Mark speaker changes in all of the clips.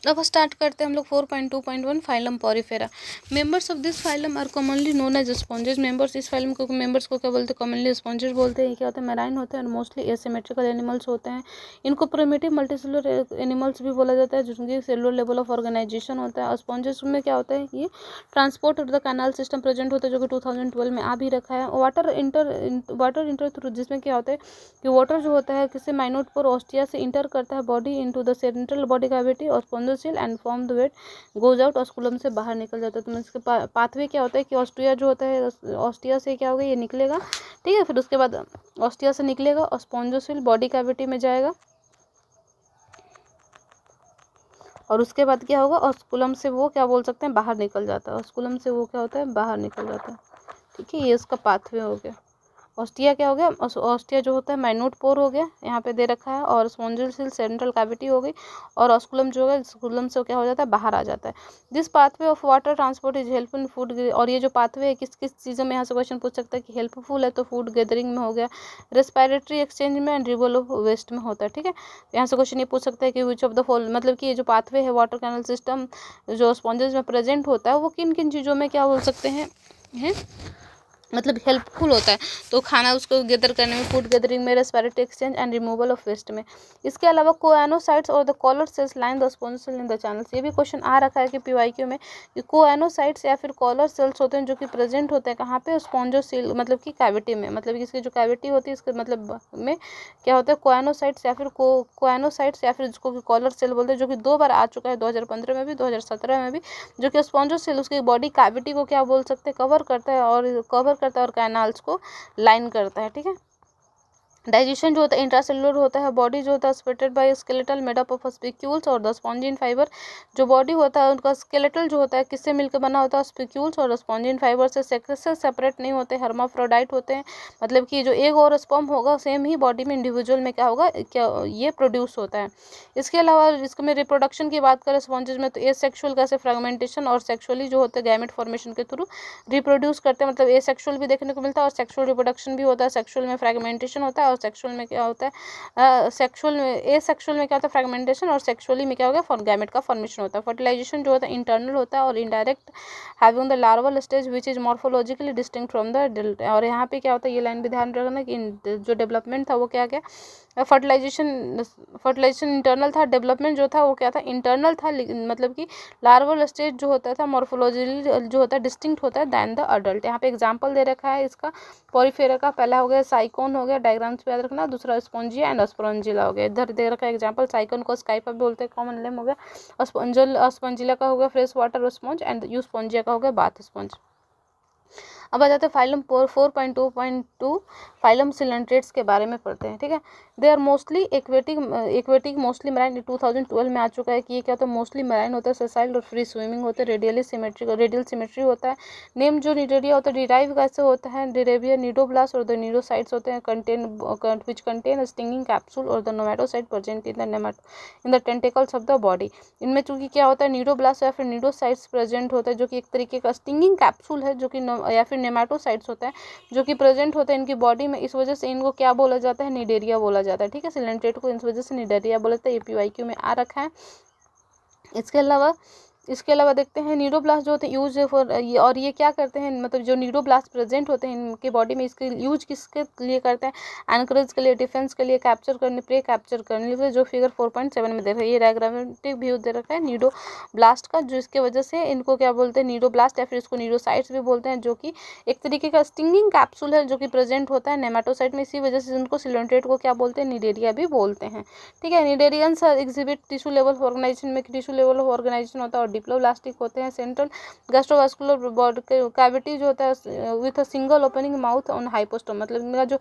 Speaker 1: अब स्टार्ट करते हैं हम लोग 4.2.1 phylum Porifera. Members of this phylum are commonly known as sponges. Members इस फाइलम को मेंबर्स को क्या बोलते हैं? कॉमनली स्पॉन्जेस बोलते हैं। क्या होते हैं? मैराइन होते हैं और मोस्टली एसिमेट्रिकल एनिमल्स होते हैं। इनको प्रिमिटिव मल्टीसेलुलर एनिमल्स भी बोला जाता है, जिनकी सेलुलर लेवल ऑफ ऑर्गेनाइजेशन होता है। और स्पॉन्जेस में क्या होता है? ये transport of the canal system present होता है, जो कि 2012 में आ भी रखा है। वाटर इंटर थ्रू, जिसमें क्या होता है कि वाटर जो होता है किसी माइन्यूट पर ऑस्टिया से इंटर करता है body into the central body cavity और spongocoel and form the wet goes out, osculum से बाहर निकल जाता है। तो इसके पाथवे क्या होता है कि ऑस्टिया जो होता है, ऑस्टिया से क्या होगा? ये निकलेगा, ठीक है। फिर उसके बाद ऑस्टिया से निकलेगा और स्पॉन्जोसील बॉडी कैविटी में जाएगा और उसके बाद क्या होगा? ऑस्कुलम से वो क्या बोल सकते हैं? बाहर निकल जाता है। ऑस्कुलम से वो क्या होता है? बाहर निकल जाता है, ठीक है। ये इसका पाथवे हो गया। ऑस्टिया क्या हो गया? ऑस्टिया जो होता है माइन्यूट पोर हो गया, यहाँ पे दे रखा है। और स्पॉन्जियोसिल सेंट्रल कैविटी हो गई। और ऑस्कुलम जो है, स्कुलम से क्या हो जाता है? बाहर आ जाता है। This pathway of water transport is helpful food. और ये जो पाथवे है किस किस चीज़ों में, यहाँ से क्वेश्चन पूछ सकता है कि हेल्पफुल है तो फूड गैदरिंग में हो गया, रेस्पिरेटरी एक्सचेंज में एंड रिमूवल ऑफ वेस्ट में होता है, ठीक है। यहाँ से क्वेश्चन ये पूछ सकता है कि विच ऑफ द फॉल, मतलब कि ये जो पाथवे है वाटर कैनल सिस्टम जो स्पॉन्जेस में प्रेजेंट होता है, वो किन किन चीज़ों में क्या बोल सकते हैं मतलब हेल्पफुल होता है? तो खाना उसको गैदर करने में, फूड गैदरिंग में, respiratory exchange and removal of waste में। इसके अलावा कोएनोसाइट्स और the collar cells line the spongocoel in the channels. ये भी क्वेश्चन आ रखा है कि पीवाईक्यू में कि कोएनोसाइट्स या फिर कॉलर सेल्स होते हैं जो कि प्रेजेंट होते हैं कहाँ पे? स्पॉन्जियोसिल मतलब कि कैविटी में, मतलब इसकी जो कैविटी होती है इसके मतलब में क्या होता है? कोएनोसाइट्स या फिर कोएनोसाइट्स या फिर जिसको कि कॉलर सेल बोलते हैं, जो कि 2 बार आ चुका है, 2015 में भी, 2017 में भी, जो कि स्पॉन्जियोसिल उसकी बॉडी कैविटी को क्या बोल सकते हैं? कवर करता है और कैनाल्स को लाइन करता है, ठीक है। डाइजेशन जो होता है इंट्रासेलुलर होता है। बॉडी जो होता है splitted by skeletal made up of spicules और द स्पॉन्जिन फाइबर। जो बॉडी होता है उनका स्केलेटल जो होता है किससे मिलकर बना होता है? स्पिक्यूल्स और स्पॉन्जिन फाइबर से। सेक्स से सेपरेट नहीं होते, हर्माफ्रोडाइट होते हैं। मतलब कि जो एग और स्पर्म होगा सेम ही बॉडी में इंडिविजुअल में क्या होगा? क्या ये प्रोड्यूस होता है। इसके अलावा इसमें रिप्रोडक्शन की बात करें स्पॉन्जेस में, तो एसेक्सुअल कैसे? फ्रेगमेंटेशन और सेक्सुअली जो होते हैं गैमेट फॉर्मेशन के थ्रू रिप्रोड्यूस करते हैं। मतलब एसेक्सुअल भी देखने को मिलता है और सेक्सुअल रिप्रोडक्शन भी होता है। सेक्सुअल में फ्रेगमेंटेशन होता है और सेक्सुअल में क्या होता है? सेक्सुअल में एसेक्सुअल में क्या होता है? फ्रेगमेंटेशन। और सेक्सुअली में क्या हो गया? गैमेट का फॉर्मेशन होता है। फर्टिलाइजेशन जो होता है इंटरनल होता है और indirect, having the larval stage which is morphologically distinct from the adult. और यहाँ पे क्या होता है? ये लाइन भी ध्यान रखना कि जो डेवलपमेंट था वो क्या क्या फर्टिलाइजेशन इंटरनल था, डेवलपमेंट जो था वो क्या था? इंटरनल था। मतलब कि लार्वल स्टेज जो होता था मॉर्फोलॉजिकली जो होता है डिस्टिंक्ट होता है दैन द अडल्ट। यहाँ पे एग्जांपल दे रखा है इसका पॉरीफेरा का। पहला हो गया साइकोन हो गया, डायग्राम्स पे याद रखना। दूसरा स्पॉन्जिया एंड स्पॉन्जिला हो गया। इधर दे रखा है एग्जांपल, साइकोन को स्काइपा बोलते हैं, कॉमन नेम हो गया। स्पॉन्जिला का हो गया fresh water sponge and Euspongia का हो गया बाथ स्पॉन्ज। अब आ जाते हैं फाइलम 4.2.2 फाइलम सिलेंट्रेट्स के बारे में पढ़ते हैं, ठीक है। They are mostly aquatic mostly marine. 2012 में आ चुका है कि ये क्या होता है? मोस्टली मराइन होता है, सेसाइल और फ्री स्विमिंग होते हैं, रेडियल सिमेट्री होता है। नेम जो निडेरिया होता है डिराइव कैसे होता है? डिरेविया नीडोब्लास्ट और द नीडोसाइट्स होते हैं विच कंटेन स्टिंगिंग कैप्सूल और the nematocyte present in the tentacles of the body. इनमें चूंकि क्या होता है? नीडोब्लास्ट या फिर नीडोसाइट्स प्रेजेंट होता है, जो कि एक तरीके का स्टिंगिंग कैप्सूल है, जो कि या फिर नेमाटोसाइट्स होता है जो कि प्रेजेंट होता है इनकी बॉडी में। इस वजह से इनको क्या बोला जाता है? निडेरिया बोला जाता है, ठीक है। सिलेंट्रेट को इस वजह से निडेरिया बोला जाता है। ये पीवाईक्यू में आ रखा है। इसके अलावा देखते हैं नीडोब्लास्ट जो होते हैं यूज फॉर, और ये क्या करते हैं? मतलब जो नीडोब्लास्ट प्रेजेंट होते हैं इनके बॉडी में, इसके यूज किसके लिए करते हैं? एनकरेज के लिए, डिफेंस के लिए, कैप्चर करने, प्रे कैप्चर करने के लिए, जो फिगर 4.7 में दे रहा है। ये डायग्रामेटिक व्यू दे रखा है नीडोब्लास्ट का, जिसकी वजह से इनको क्या बोलते हैं? नीडोब्लास्ट या फिर इसको नीडोसाइट्स भी बोलते हैं, जो कि एक तरीके का स्टिंगिंग कैप्सूल है जो कि प्रेजेंट होता है नेमाटोसाइट में। इसी वजह से इनको सिलेंट्रेट को क्या बोलते हैं? निडेरिया भी बोलते हैं, ठीक है। Cnidarians exhibit tissue level organisation में टिश्यू लेवल ऑर्गेनाइजेशन होता है और डिप्लोब्लास्टिक होते हैं। सेंट्रल गैस्ट्रोवास्कुलर बॉडी कैविटी जो होता है with a single opening mouth on hypostome. मतलब इनका जो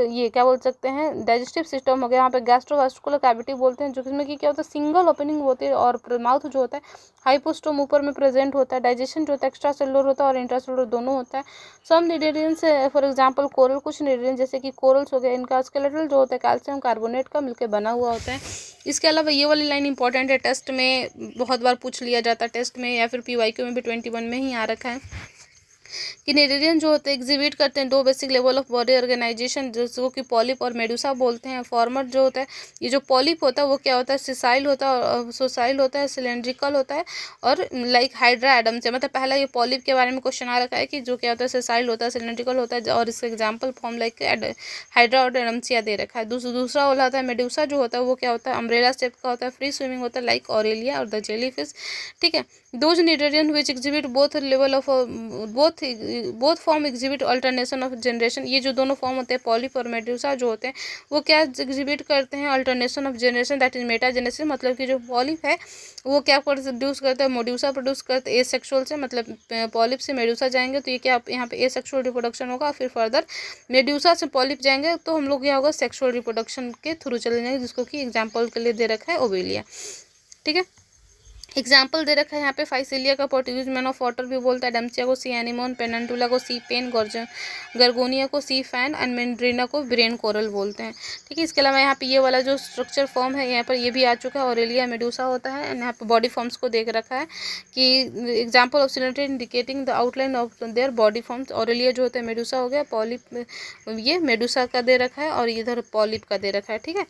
Speaker 1: ये क्या बोल सकते हैं? डाइजेस्टिव सिस्टम हो गया। यहाँ पे गैस्ट्रोवास्कुलर कैविटी बोलते हैं, जो कि इसमें कि क्या होता है? सिंगल ओपनिंग होती है और माउथ जो होता है हाइपोस्टोम ऊपर में प्रेजेंट होता है। डाइजेशन जो होता है एक्स्ट्रा सेलुलर होता है और इंट्रासेलुलर दोनों होता है। सम निडेरियंस फॉर एग्जांपल कोरल, कुछ निडेरियंस जैसे कि कोरल्स हो गए, इनका स्केलेटल जो होता है कैल्शियम कार्बोनेट का मिलकर बना हुआ होता है। इसके अलावा ये वाली लाइन इंपॉर्टेंट है, टेस्ट में बहुत बार पूछ लिया जाता है, टेस्ट में या फिर पीवाईक्यू में भी 21 में ही आ रखा है। कि नेरेरियन जो होते हैं एग्जिबिट करते हैं दो basic level of body organisation, जिसको कि पॉलिप और मेडुसा बोलते हैं। फॉर्मर जो होता है, ये जो पॉलिप होता है वो क्या होता है, सिसाइल होता है, और सोसाइल होता है, सिलेंड्रिकल होता है, और लाइक हाइड्रा एडम से, मतलब पहला ये पॉलिप के बारे में क्वेश्चन आ रखा है कि जो क्या होता है, सिसाइल होता है, सिलेंड्रिकल होता है, और इसका एग्जाम्पल फॉर्म लाइक हाइड्रा और एडम्सिया दे रखा है। दूसरा वाला होता है मेडुसा, जो होता है वो क्या होता है, अम्ब्रेला शेप का होता है, फ्री स्विमिंग होता है लाइक ऑरेलिया और द जेली फिश। ठीक है, those cnidarian which exhibit both level of both form exhibit alternation of generation. ये जो दोनों फॉर्म होते हैं पॉलिप और मेडुसा जो होते हैं वो क्या एग्जिबिट करते हैं, alternation of generation, that is Meta generation. मतलब कि जो पॉलिप है वो क्या प्रोड्यूस करता है, मेडुसा प्रोड्यूस करते हैं एसेक्सुअल से, मतलब पॉलिप से मेडुसा जाएंगे तो ये क्या यहाँ पे एसेक्सुअल रिप्रोडक्शन होगा। फिर फर्दर मेडुसा से पॉलिप जाएंगे तो हम लोग क्या होगा, सेक्सुअल रिप्रोडक्शन के थ्रू चले जाएंगे, जिसको कि एग्जाम्पल के लिए दे रखा है ओवेलिया। ठीक है, एग्जाम्पल दे रखा है यहाँ पे फाइसिलिया का पोर्टुगीज मैन ऑफ वाटर भी बोलता है, डम्सिया को सी एनिमोन, पेनंटुला को सी पेन, गर्गोनिया को सी फैन, एंड मेंड्रीना को ब्रेन कोरल बोलते हैं। ठीक है, इसके अलावा यहाँ पे ये वाला जो स्ट्रक्चर फॉर्म है यहाँ पर ये भी आ चुका है, ऑरेलिया मेडुसा होता है। एंड यहाँ पे बॉडी फॉर्म्स को देख रखा है कि example of cylinder indicating the outline of their body forms. Aurelia जो होता है मेडुसा हो गया, पॉलिप ये मेडुसा का दे रखा है, और इधर पॉलिप का दे रखा है। ठीक है,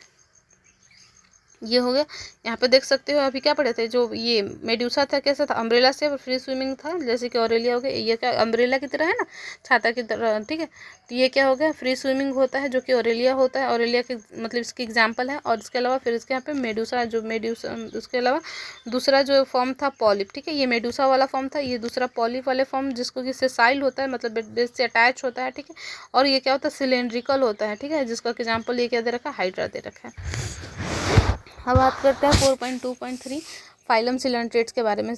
Speaker 1: ये हो गया। यहाँ पे देख सकते हो अभी क्या पढ़े थे, जो ये मेडुसा था कैसा था, अम्ब्रेला से फ्री स्विमिंग था, जैसे कि ऑरेलिया हो गया, ये क्या अम्ब्रेला की तरह है ना, छाता की तरह। ठीक है, तो ये क्या हो गया, फ्री स्विमिंग होता है जो कि ऑरेलिया होता है, ऑरेलिया के मतलब इसकी एग्जाम्पल है। और इसके अलावा फिर इसके यहाँ पे मेडुसा, जो मेडुसा उसके अलावा दूसरा जो फॉर्म था पॉलिप। ठीक है, ये मेडुसा वाला फॉर्म था, ये दूसरा पॉलिप वाले फॉर्म, जिसको कि सेसाइल होता है, मतलब बेड से अटैच होता है। ठीक है, और ये क्या होता है, सिलेंड्रिकल होता है। ठीक है, जिसका एग्जाम्पल ये क्या दे रखा है, हाइड्रा दे रखा है। अब बात करते हैं 4.2.3 फाइलम सिलेंट्रेट्स के बारे में,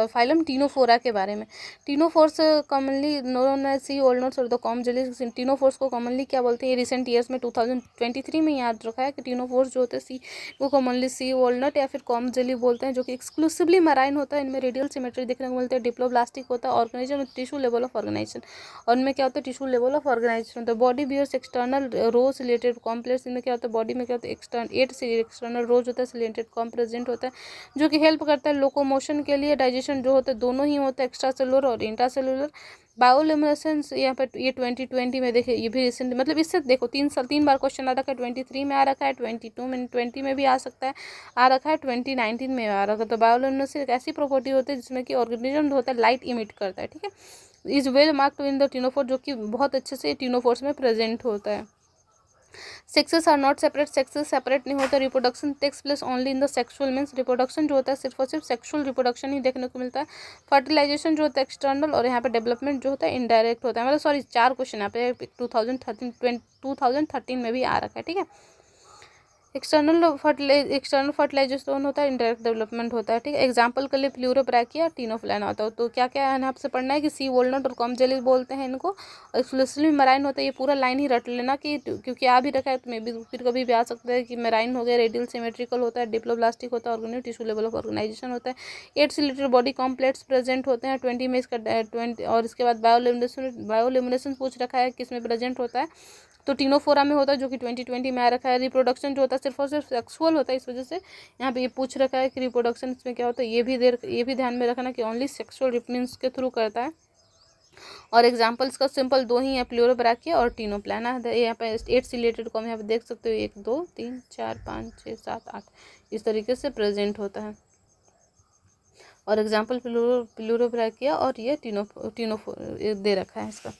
Speaker 1: फाइलम टीनोफोरा के बारे में। टीनोफोर्स कॉमनली नोन एज सी ओल्डनट्स और द कॉम जेलीज। टीनोफोर्स को कॉमनली क्या बोलते हैं, ये रिसेंट ईयर्स में 2023 में याद रखा है कि टीनोफोर्स जो होते हैं सी वो कॉमनली सी ओल्डनट या फिर कॉम जेली बोलते हैं, जो कि एक्सक्लूसिवली मराइन होता है। इनमें रेडियल सिमेट्री देखने को मिलता है, डिप्लोब्लास्टिक होता है, organisation tissue level of organisation. और इनमें क्या होता है, टिश्यू लेवल ऑफ ऑर्गेनाइजेशन होता है। बॉडी बियर्स एक्सटर्नल रोज रिलेटेड कॉम्प्लेक्स। इनमें क्या होता है, बॉडी में क्या होता है, 8 एक्सटर्नल रोज होता है, सिलेंटेड कॉम प्रेजेंट होता है, जो कि हेल्प करता है लोकोमोशन के लिए। डाइजेशन जो होता है दोनों ही होता है, एक्स्ट्रा सेलुलर और इंट्रा सेलुलर। बायोल्यूमिनेसेंस यहाँ पे ये 2020 में देखे, ये भी रिसेंट, मतलब इससे देखो 3 बार क्वेश्चन आ रखा है, 23 में आ रखा है, 22 में, 20 में भी आ सकता है, आ रखा है, 2019 में आ रखा है। तो बायोल्यूमिनेसेंस एक ऐसी प्रॉपर्टी होती है जिसमें कि ऑर्गेनिज्म होता है लाइट इमिट करता है। ठीक है, is well marked in the ctenophore, जो कि बहुत अच्छे से टीनोफोर्स में प्रेजेंट होता है। Sexes are not separate, sexes separate नहीं होता। Reproduction takes place only in the sexual means, reproduction जो होता है सिर्फ और सिर्फ सेक्सुअल रिप्रोडक्शन ही देखने को मिलता है। फर्टिलाइजेशन जो होता है एक्सटर्नल, और यहाँ पे डेवलपमेंट जो होता है इनडायरेक्ट होता है। मतलब सॉरी 4 क्वेश्चन यहाँ पे 2013 में भी आ रखा है। ठीक है, एक्सटर्नल फर्टिलाइजेशन होता है, इंडायरेक्ट डेवलपमेंट होता है। ठीक है, एग्जाम्पल के लिए प्लूरोब्रैकिया, टीनोफ्लैना होता है। तो क्या क्या है आपसे पढ़ना है कि सी वोलनट और कॉम जेली बोलते हैं इनको, एक्सक्लूसिवली मेराइन होता है। ये पूरा लाइन ही रट लेना कि क्योंकि आ भी रखा है तो मे भी फिर कभी भी आ सकता है कि मेराइन हो गया, रेडियल सिमेट्रिकल होता है, डिप्लोब्लास्टिक होता है, organic tissue level of organisation होता है। 8 सिलेटेड बॉडी कॉम्प्लेक्स प्रेजेंट होते हैं, 20 में इसका 20, और इसके बाद बायोल्यूमिनेशन पूछ रखा है किसमें प्रेजेंट होता है, तो टीनोफोरा में होता है, जो कि 2020 में आ रखा है। रिप्रोडक्शन जो होता है सिर्फ और सिर्फ सेक्सुअल होता है, इस वजह से यहाँ पे ये पूछ रखा है कि रिप्रोडक्शन इसमें क्या होता है, ये भी ध्यान में रखना कि ओनली सेक्सुअल मीन्स के थ्रू करता है। और एग्जाम्पल्स का सिंपल 2 ही है, प्लूरोब्रैकिया और टीनोप्लाना। यहाँ पे 8 सिलेटेड कॉम यहाँ पे देख सकते हो, 1 2 3 4 5 6 7 8 इस तरीके से प्रेजेंट होता है। और एग्जाम्पल प्लूरोब्रैकिया और ये टीनोफोर दे रखा है इसका।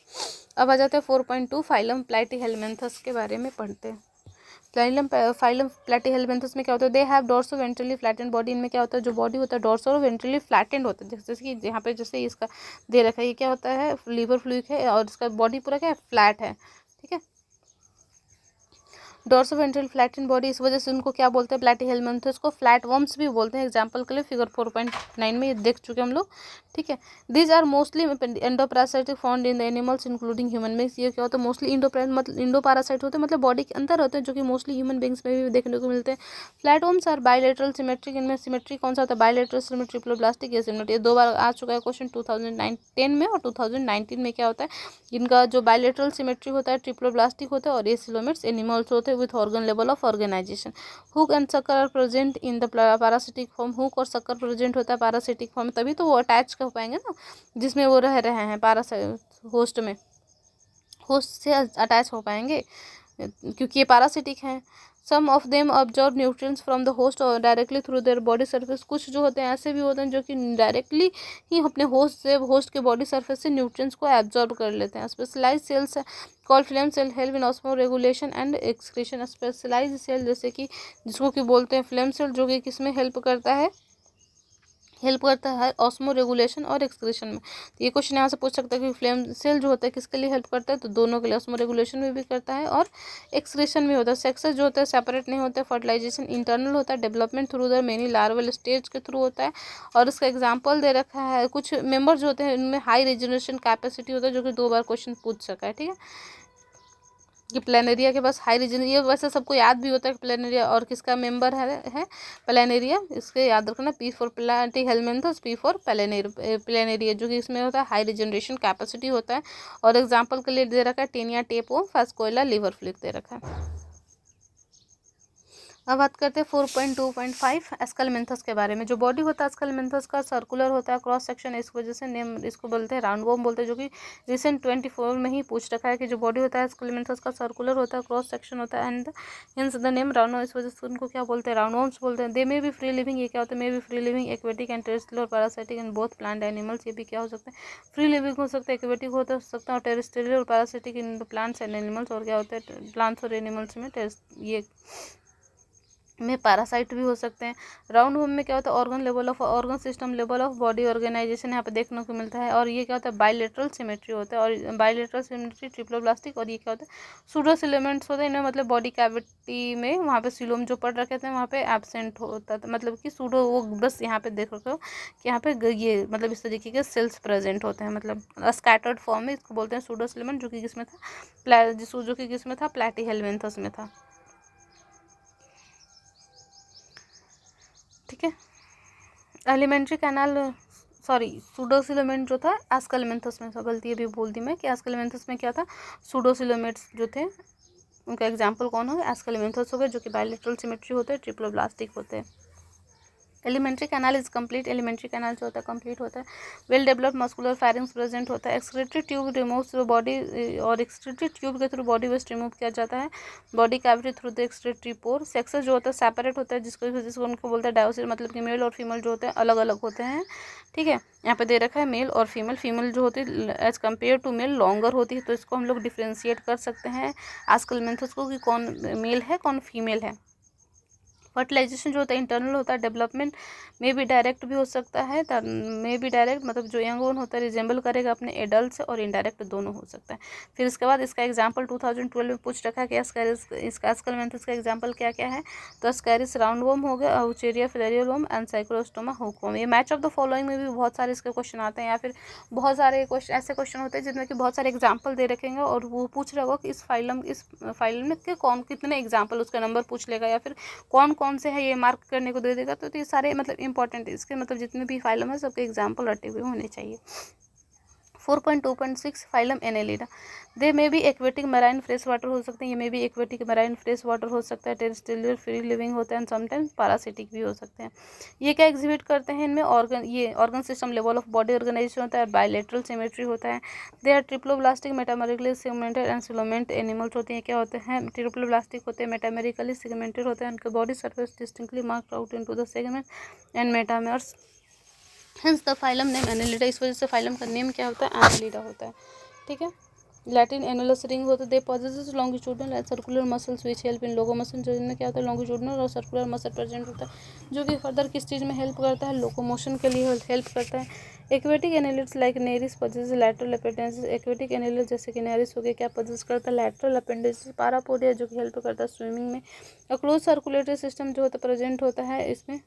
Speaker 1: अब आ जाते हैं 4.2 फाइलम प्लैटीहेलमिन्थस के बारे में पढ़ते हैं। फाइलम प्लैटीहेलमिन्थस में क्या होता है, they have dorso ventrally flattened body. इनमें क्या होता है, जो बॉडी होता है डोर्सो वेंट्रली फ्लैटेंड होता है, जैसे कि यहाँ पे जैसे इसका दे रखा है, ये क्या होता है, लीवर फ्लूइड है, और इसका बॉडी पूरा क्या है, फ्लैट है। ठीक है, डोर्सो वेंट्रल फ्लैटेंड बॉडी, इस वजह से उनको क्या बोलते हैं, प्लैटीहेलमिन्थस को फ्लैट वर्म्स भी बोलते हैं। एग्जांपल के लिए फिगर 4.9 में ये देख चुके हम लोग। ठीक है, these are mostly endoparasitic found in the animals including human beings. ये क्या होता है, मोस्टली इंडोपैरासाइट होते हैं, मतलब बॉडी के अंदर होते हैं, जो कि मोस्टली ह्यूमन बींग्स में भी देखने को मिलते हैं। Flat worms are bilateral symmetric. इनमें सिमेट्री कौन सा होता है, बायलेटरल सिमेट्री, ट्रिप्लोब्लास्टिक या सिमेट्री। ये 2 बार आ चुका है क्वेश्चन 2010 में, और 2019 में क्या होता है, इनका जो बायलेटरल सिमेट्री होता है ट्रिप्लोब्लास्टिक होता है, और ये सिलोमेट्स एनिमल्स होते हैं। With organ level of organisation. Hook and sucker are present in the parasitic form. Hook और सकर प्रेजेंट होता है पैरासिटिक फॉर्म, तभी तो वो अटैच हो पाएंगे ना, जिसमें वो रह रहे हैं होस्ट में, होस्ट से अटैच हो पाएंगे क्योंकि ये पैरासिटिक हैं। Some of them observe nutrients from the host और directly through their body surface. कुछ जो होते हैं ऐसे भी होते हैं जो कि डायरेक्टली ही अपने होस्ट के बॉडी सरफेस से न्यूट्रिएंट्स को एब्जॉर्ब कर लेते हैं। Specialise cells called flame cell help in osmoregulation and excretion. Specialise cell जैसे कि जिसको कि बोलते हैं फ्लेम सेल, जो कि किसमें हेल्प करता है ऑस्मो रेगुलेशन और एक्सक्रीशन में। तो ये क्वेश्चन यहाँ से पूछ सकता है कि फ्लेम सेल जो होता है किसके लिए हेल्प करता है, तो दोनों के लिए, ऑस्मो रेगुलेशन में भी करता है और एक्सक्रीशन में होता है। सेक्सेस जो होता है सेपरेट नहीं होता है। फर्टिलाइजेशन इंटरनल होता है। Development through the many larval stage के थ्रू होता है। और इसका एग्जाम्पल दे रखा है, कुछ मेंबर जो होते हैं इनमें हाई रिजनरेशन कैपेसिटी होता है, जो कि 2 बार क्वेश्चन पूछ सका है। ठीक है, कि प्लेनेरिया के पास हाई रीजन, ये वैसे सबको याद भी होता है प्लेनेरिया और किसका मेंबर है प्लेनेरिया। इसके याद रखना, P for Platyhelminthes, P for Planaria, जो कि इसमें होता है हाई रिजनरेशन कैपेसिटी होता है। और एग्जांपल के लिए दे रखा है टेनिया टेपो फास्कोइला लिवर फ्लिक दे रखा है। अब बात करते हैं 4.2.5 एस्केलमेंथस के बारे में। जो बॉडी होता है एस्केलमेंथस का सर्कुलर होता है, क्रॉस सेक्शन, इस वजह से नेम इसको बोलते हैं राउंडवॉर्म बोलते हैं, जो कि रिसेंट 24 में ही पूछ रखा है कि जो बॉडी होता है एस्केलमेंथस का सर्कुलर होता है, क्रॉस सेक्शन होता है, and hints the name roundworm, इस वजह से उनको क्या बोलते हैं, राउंडवॉर्म्स बोलते हैं। They may be free living, ये क्या होता है, may be free living aquatic and terrestrial और parasitic in both plant animals. ये भी क्या हो सकता है, फ्री लिविंग हो सकता है, एक्वेटिक हो सकता है, और टेरेस्ट्रियल और parasitic in the plants and animals. और क्या होता है, प्लांट्स और एनिमल्स में ये में पैरासाइट भी हो सकते हैं। राउंड होम में क्या होता है, organ system level of body organisation यहाँ पे देखने को मिलता है। और ये क्या होता है, बायलेटरल सिमेट्री होता है, और बायलेटरल सिमेट्री ट्रिप्लोब्लास्टिक। और ये क्या होता है, सूडोसिलेमेंट्स होते हैं इनमें, मतलब बॉडी कैविटी में वहाँ पे सिलोम जो पढ़ रखे थे वहाँ पे एब्सेंट होता था, मतलब कि सूडो, वो बस यहाँ पे देख रखे हो कि यहाँ पे ये मतलब इस तरीके के सेल्स प्रेजेंट होते हैं, मतलब स्कैटर्ड फॉर्म में, इसको बोलते हैं सूडोसिलेमेंट, जो कि किसमें था, प्लैटीहेल्मिन्थस में था। ठीक है, एलिमेंट्री कैनाल, सॉरी, सूडोसिलोमेंट जो था एस्केलमेंथस में था, गलती अभी बोल दी मैं कि एस्केलमेंथस में क्या था, सूडोसिलोमेट्स जो थे उनका एग्जाम्पल कौन हो गया, एस्केलमेंथस हो गए, जो कि बायलेटरल सिमेट्री होते हैं, ट्रिप्लोब्लास्टिक होते हैं। Alimentary canal is complete, alimentary canal जो होता है कंप्लीट होता है। Well developed muscular firings present होता है। एक्सक्रीटरी ट्यूब रिमूव्स बॉडी, और एक्सक्रीटरी ट्यूब के थ्रू बॉडी वेस्ट रिमूव किया जाता है, body cavity through the excretory pour. Sexes जो होता है सेपरेट होता है, जिसको उनको बोलते हैं डायोसिस, मतलब कि मेल और फीमेल जो होते हैं अलग अलग होते हैं। ठीक है, यहाँ पे दे रखा है मेल और फीमेल। फीमेल जो होती है as compare to male longer होती है, तो इसको हम लोग डिफ्रेंशिएट कर सकते हैं एस्केलमेंथस को कि कौन मेल है कौन फीमेल है। फर्टिलाइजेशन जो होता है इंटरनल होता है। डेवलपमेंट में भी डायरेक्ट भी हो सकता है, में भी डायरेक्ट, मतलब जो यंग वन होता है रिजेंबल करेगा अपने एडल्ट से, और इनडायरेक्ट दोनों हो सकता है। फिर इसके बाद इसका एग्जांपल 2012 में पूछ रखा है कि इसका एस्केलमेंथस का एग्जांपल क्या क्या है। तो एस्कैरिस राउंडवॉर्म हो गया, औचेरिया फिलेरियोवर्म एंड साइक्लोस्टोमा हुकवर्म। ये मैच ऑफ द फॉलोइंग में भी बहुत सारे इसके क्वेश्चन आते हैं, या फिर बहुत सारे ऐसे क्वेश्चन होते हैं जिनमें कि बहुत सारे एग्जाम्पल दे रखेंगे, और वो पूछ रहा होगा कि इस फाइलम में के कौन कितने एग्जाम्पल, उसका नंबर पूछ लेगा, या फिर कौन कौन से है ये मार्क करने को दे देगा। तो ये सारे मतलब इंपॉर्टेंट, इसके मतलब जितने भी फाइलम है सबके एग्जाम्पल रटे हुए होने चाहिए। 4.2.6 फाइलम एनेलिडा। दे में भी एक्वेटिक मराइन फ्रेश वाटर हो सकते हैं, ये में भी एक्वेटिक मराइन फ्रेश वाटर हो सकता है, टेरेस्ट्रियल फ्री लिविंग होता है, एंड समटाइम्स पैरासिटिक भी हो सकते हैं। ये क्या एग्जिबिट करते हैं, इनमें organ system level of body organisation होता है, बायलेटरल सिमेट्री होता है। They are triploblastic metamerically segmented and coelomate animals होते हैं। क्या होते हैं, ट्रिप्लोब्लास्टिक होते हैं, मेटामेरिकली सिगमेंटेड होते हैं, उनके body surface distinctly marked out into the segment and metamers, hence the phylum name Annelida. इस वजह से फाइलम का नेम क्या होता है, एनेलिडा होता है। ठीक है, लैटिन एनुलस रिंग होता है। They possesses longitudinal and circular muscles which help in locomotion, जो इनमें क्या होता है लॉन्गिट्यूडनल और सर्कुलर मसल प्रेजेंट होता है, जो कि फर्दर किस चीज़ में हेल्प करता है, लोकोमोशन के लिए हेल्प करता है। Aquatic annelids like Nereis possess lateral appendages. Aquatic annelid जैसे कि नेरिस हो गया, क्या पॉजेस करता है, लैटरल अपेंडेंसेस, पारापोडिया जो कि हेल्प करता है स्विमिंग में। और क्लोज सर्कुलेटरी सिस्टम जो होता है प्रेजेंट होता है इसमें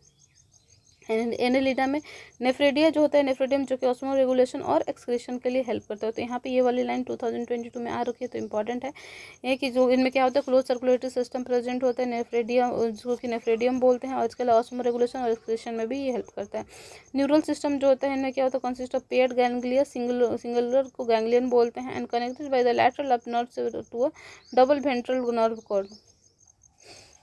Speaker 1: एनेलिडा में। नेफ्रेडिया जो होता है, नेफ्रेडियम जो कि ऑस्मो रेगुलेशन और एक्सक्रीशन के लिए हेल्प करता है। तो यहाँ पे ये वाली लाइन 2022 में आ रखी है, तो इंपॉर्टेंट है ये कि जो इनमें क्या होता है क्लोज सर्कुलेटरी सिस्टम प्रेजेंट होता है, नेफ्रेडियम जो कि नेफ्रेडियम बोलते हैं, और इसके अलावा ऑस्मो रेगुलेशन और एक्सक्रीशन में भी ये हेल्प करता है। न्यूरल सिस्टम जो होता है इनमें क्या होता है, consist of paired ganglia, singular को गैंग्लियन बोलते हैं, and connected by the lateral up nerve to a double ventral nerve cord.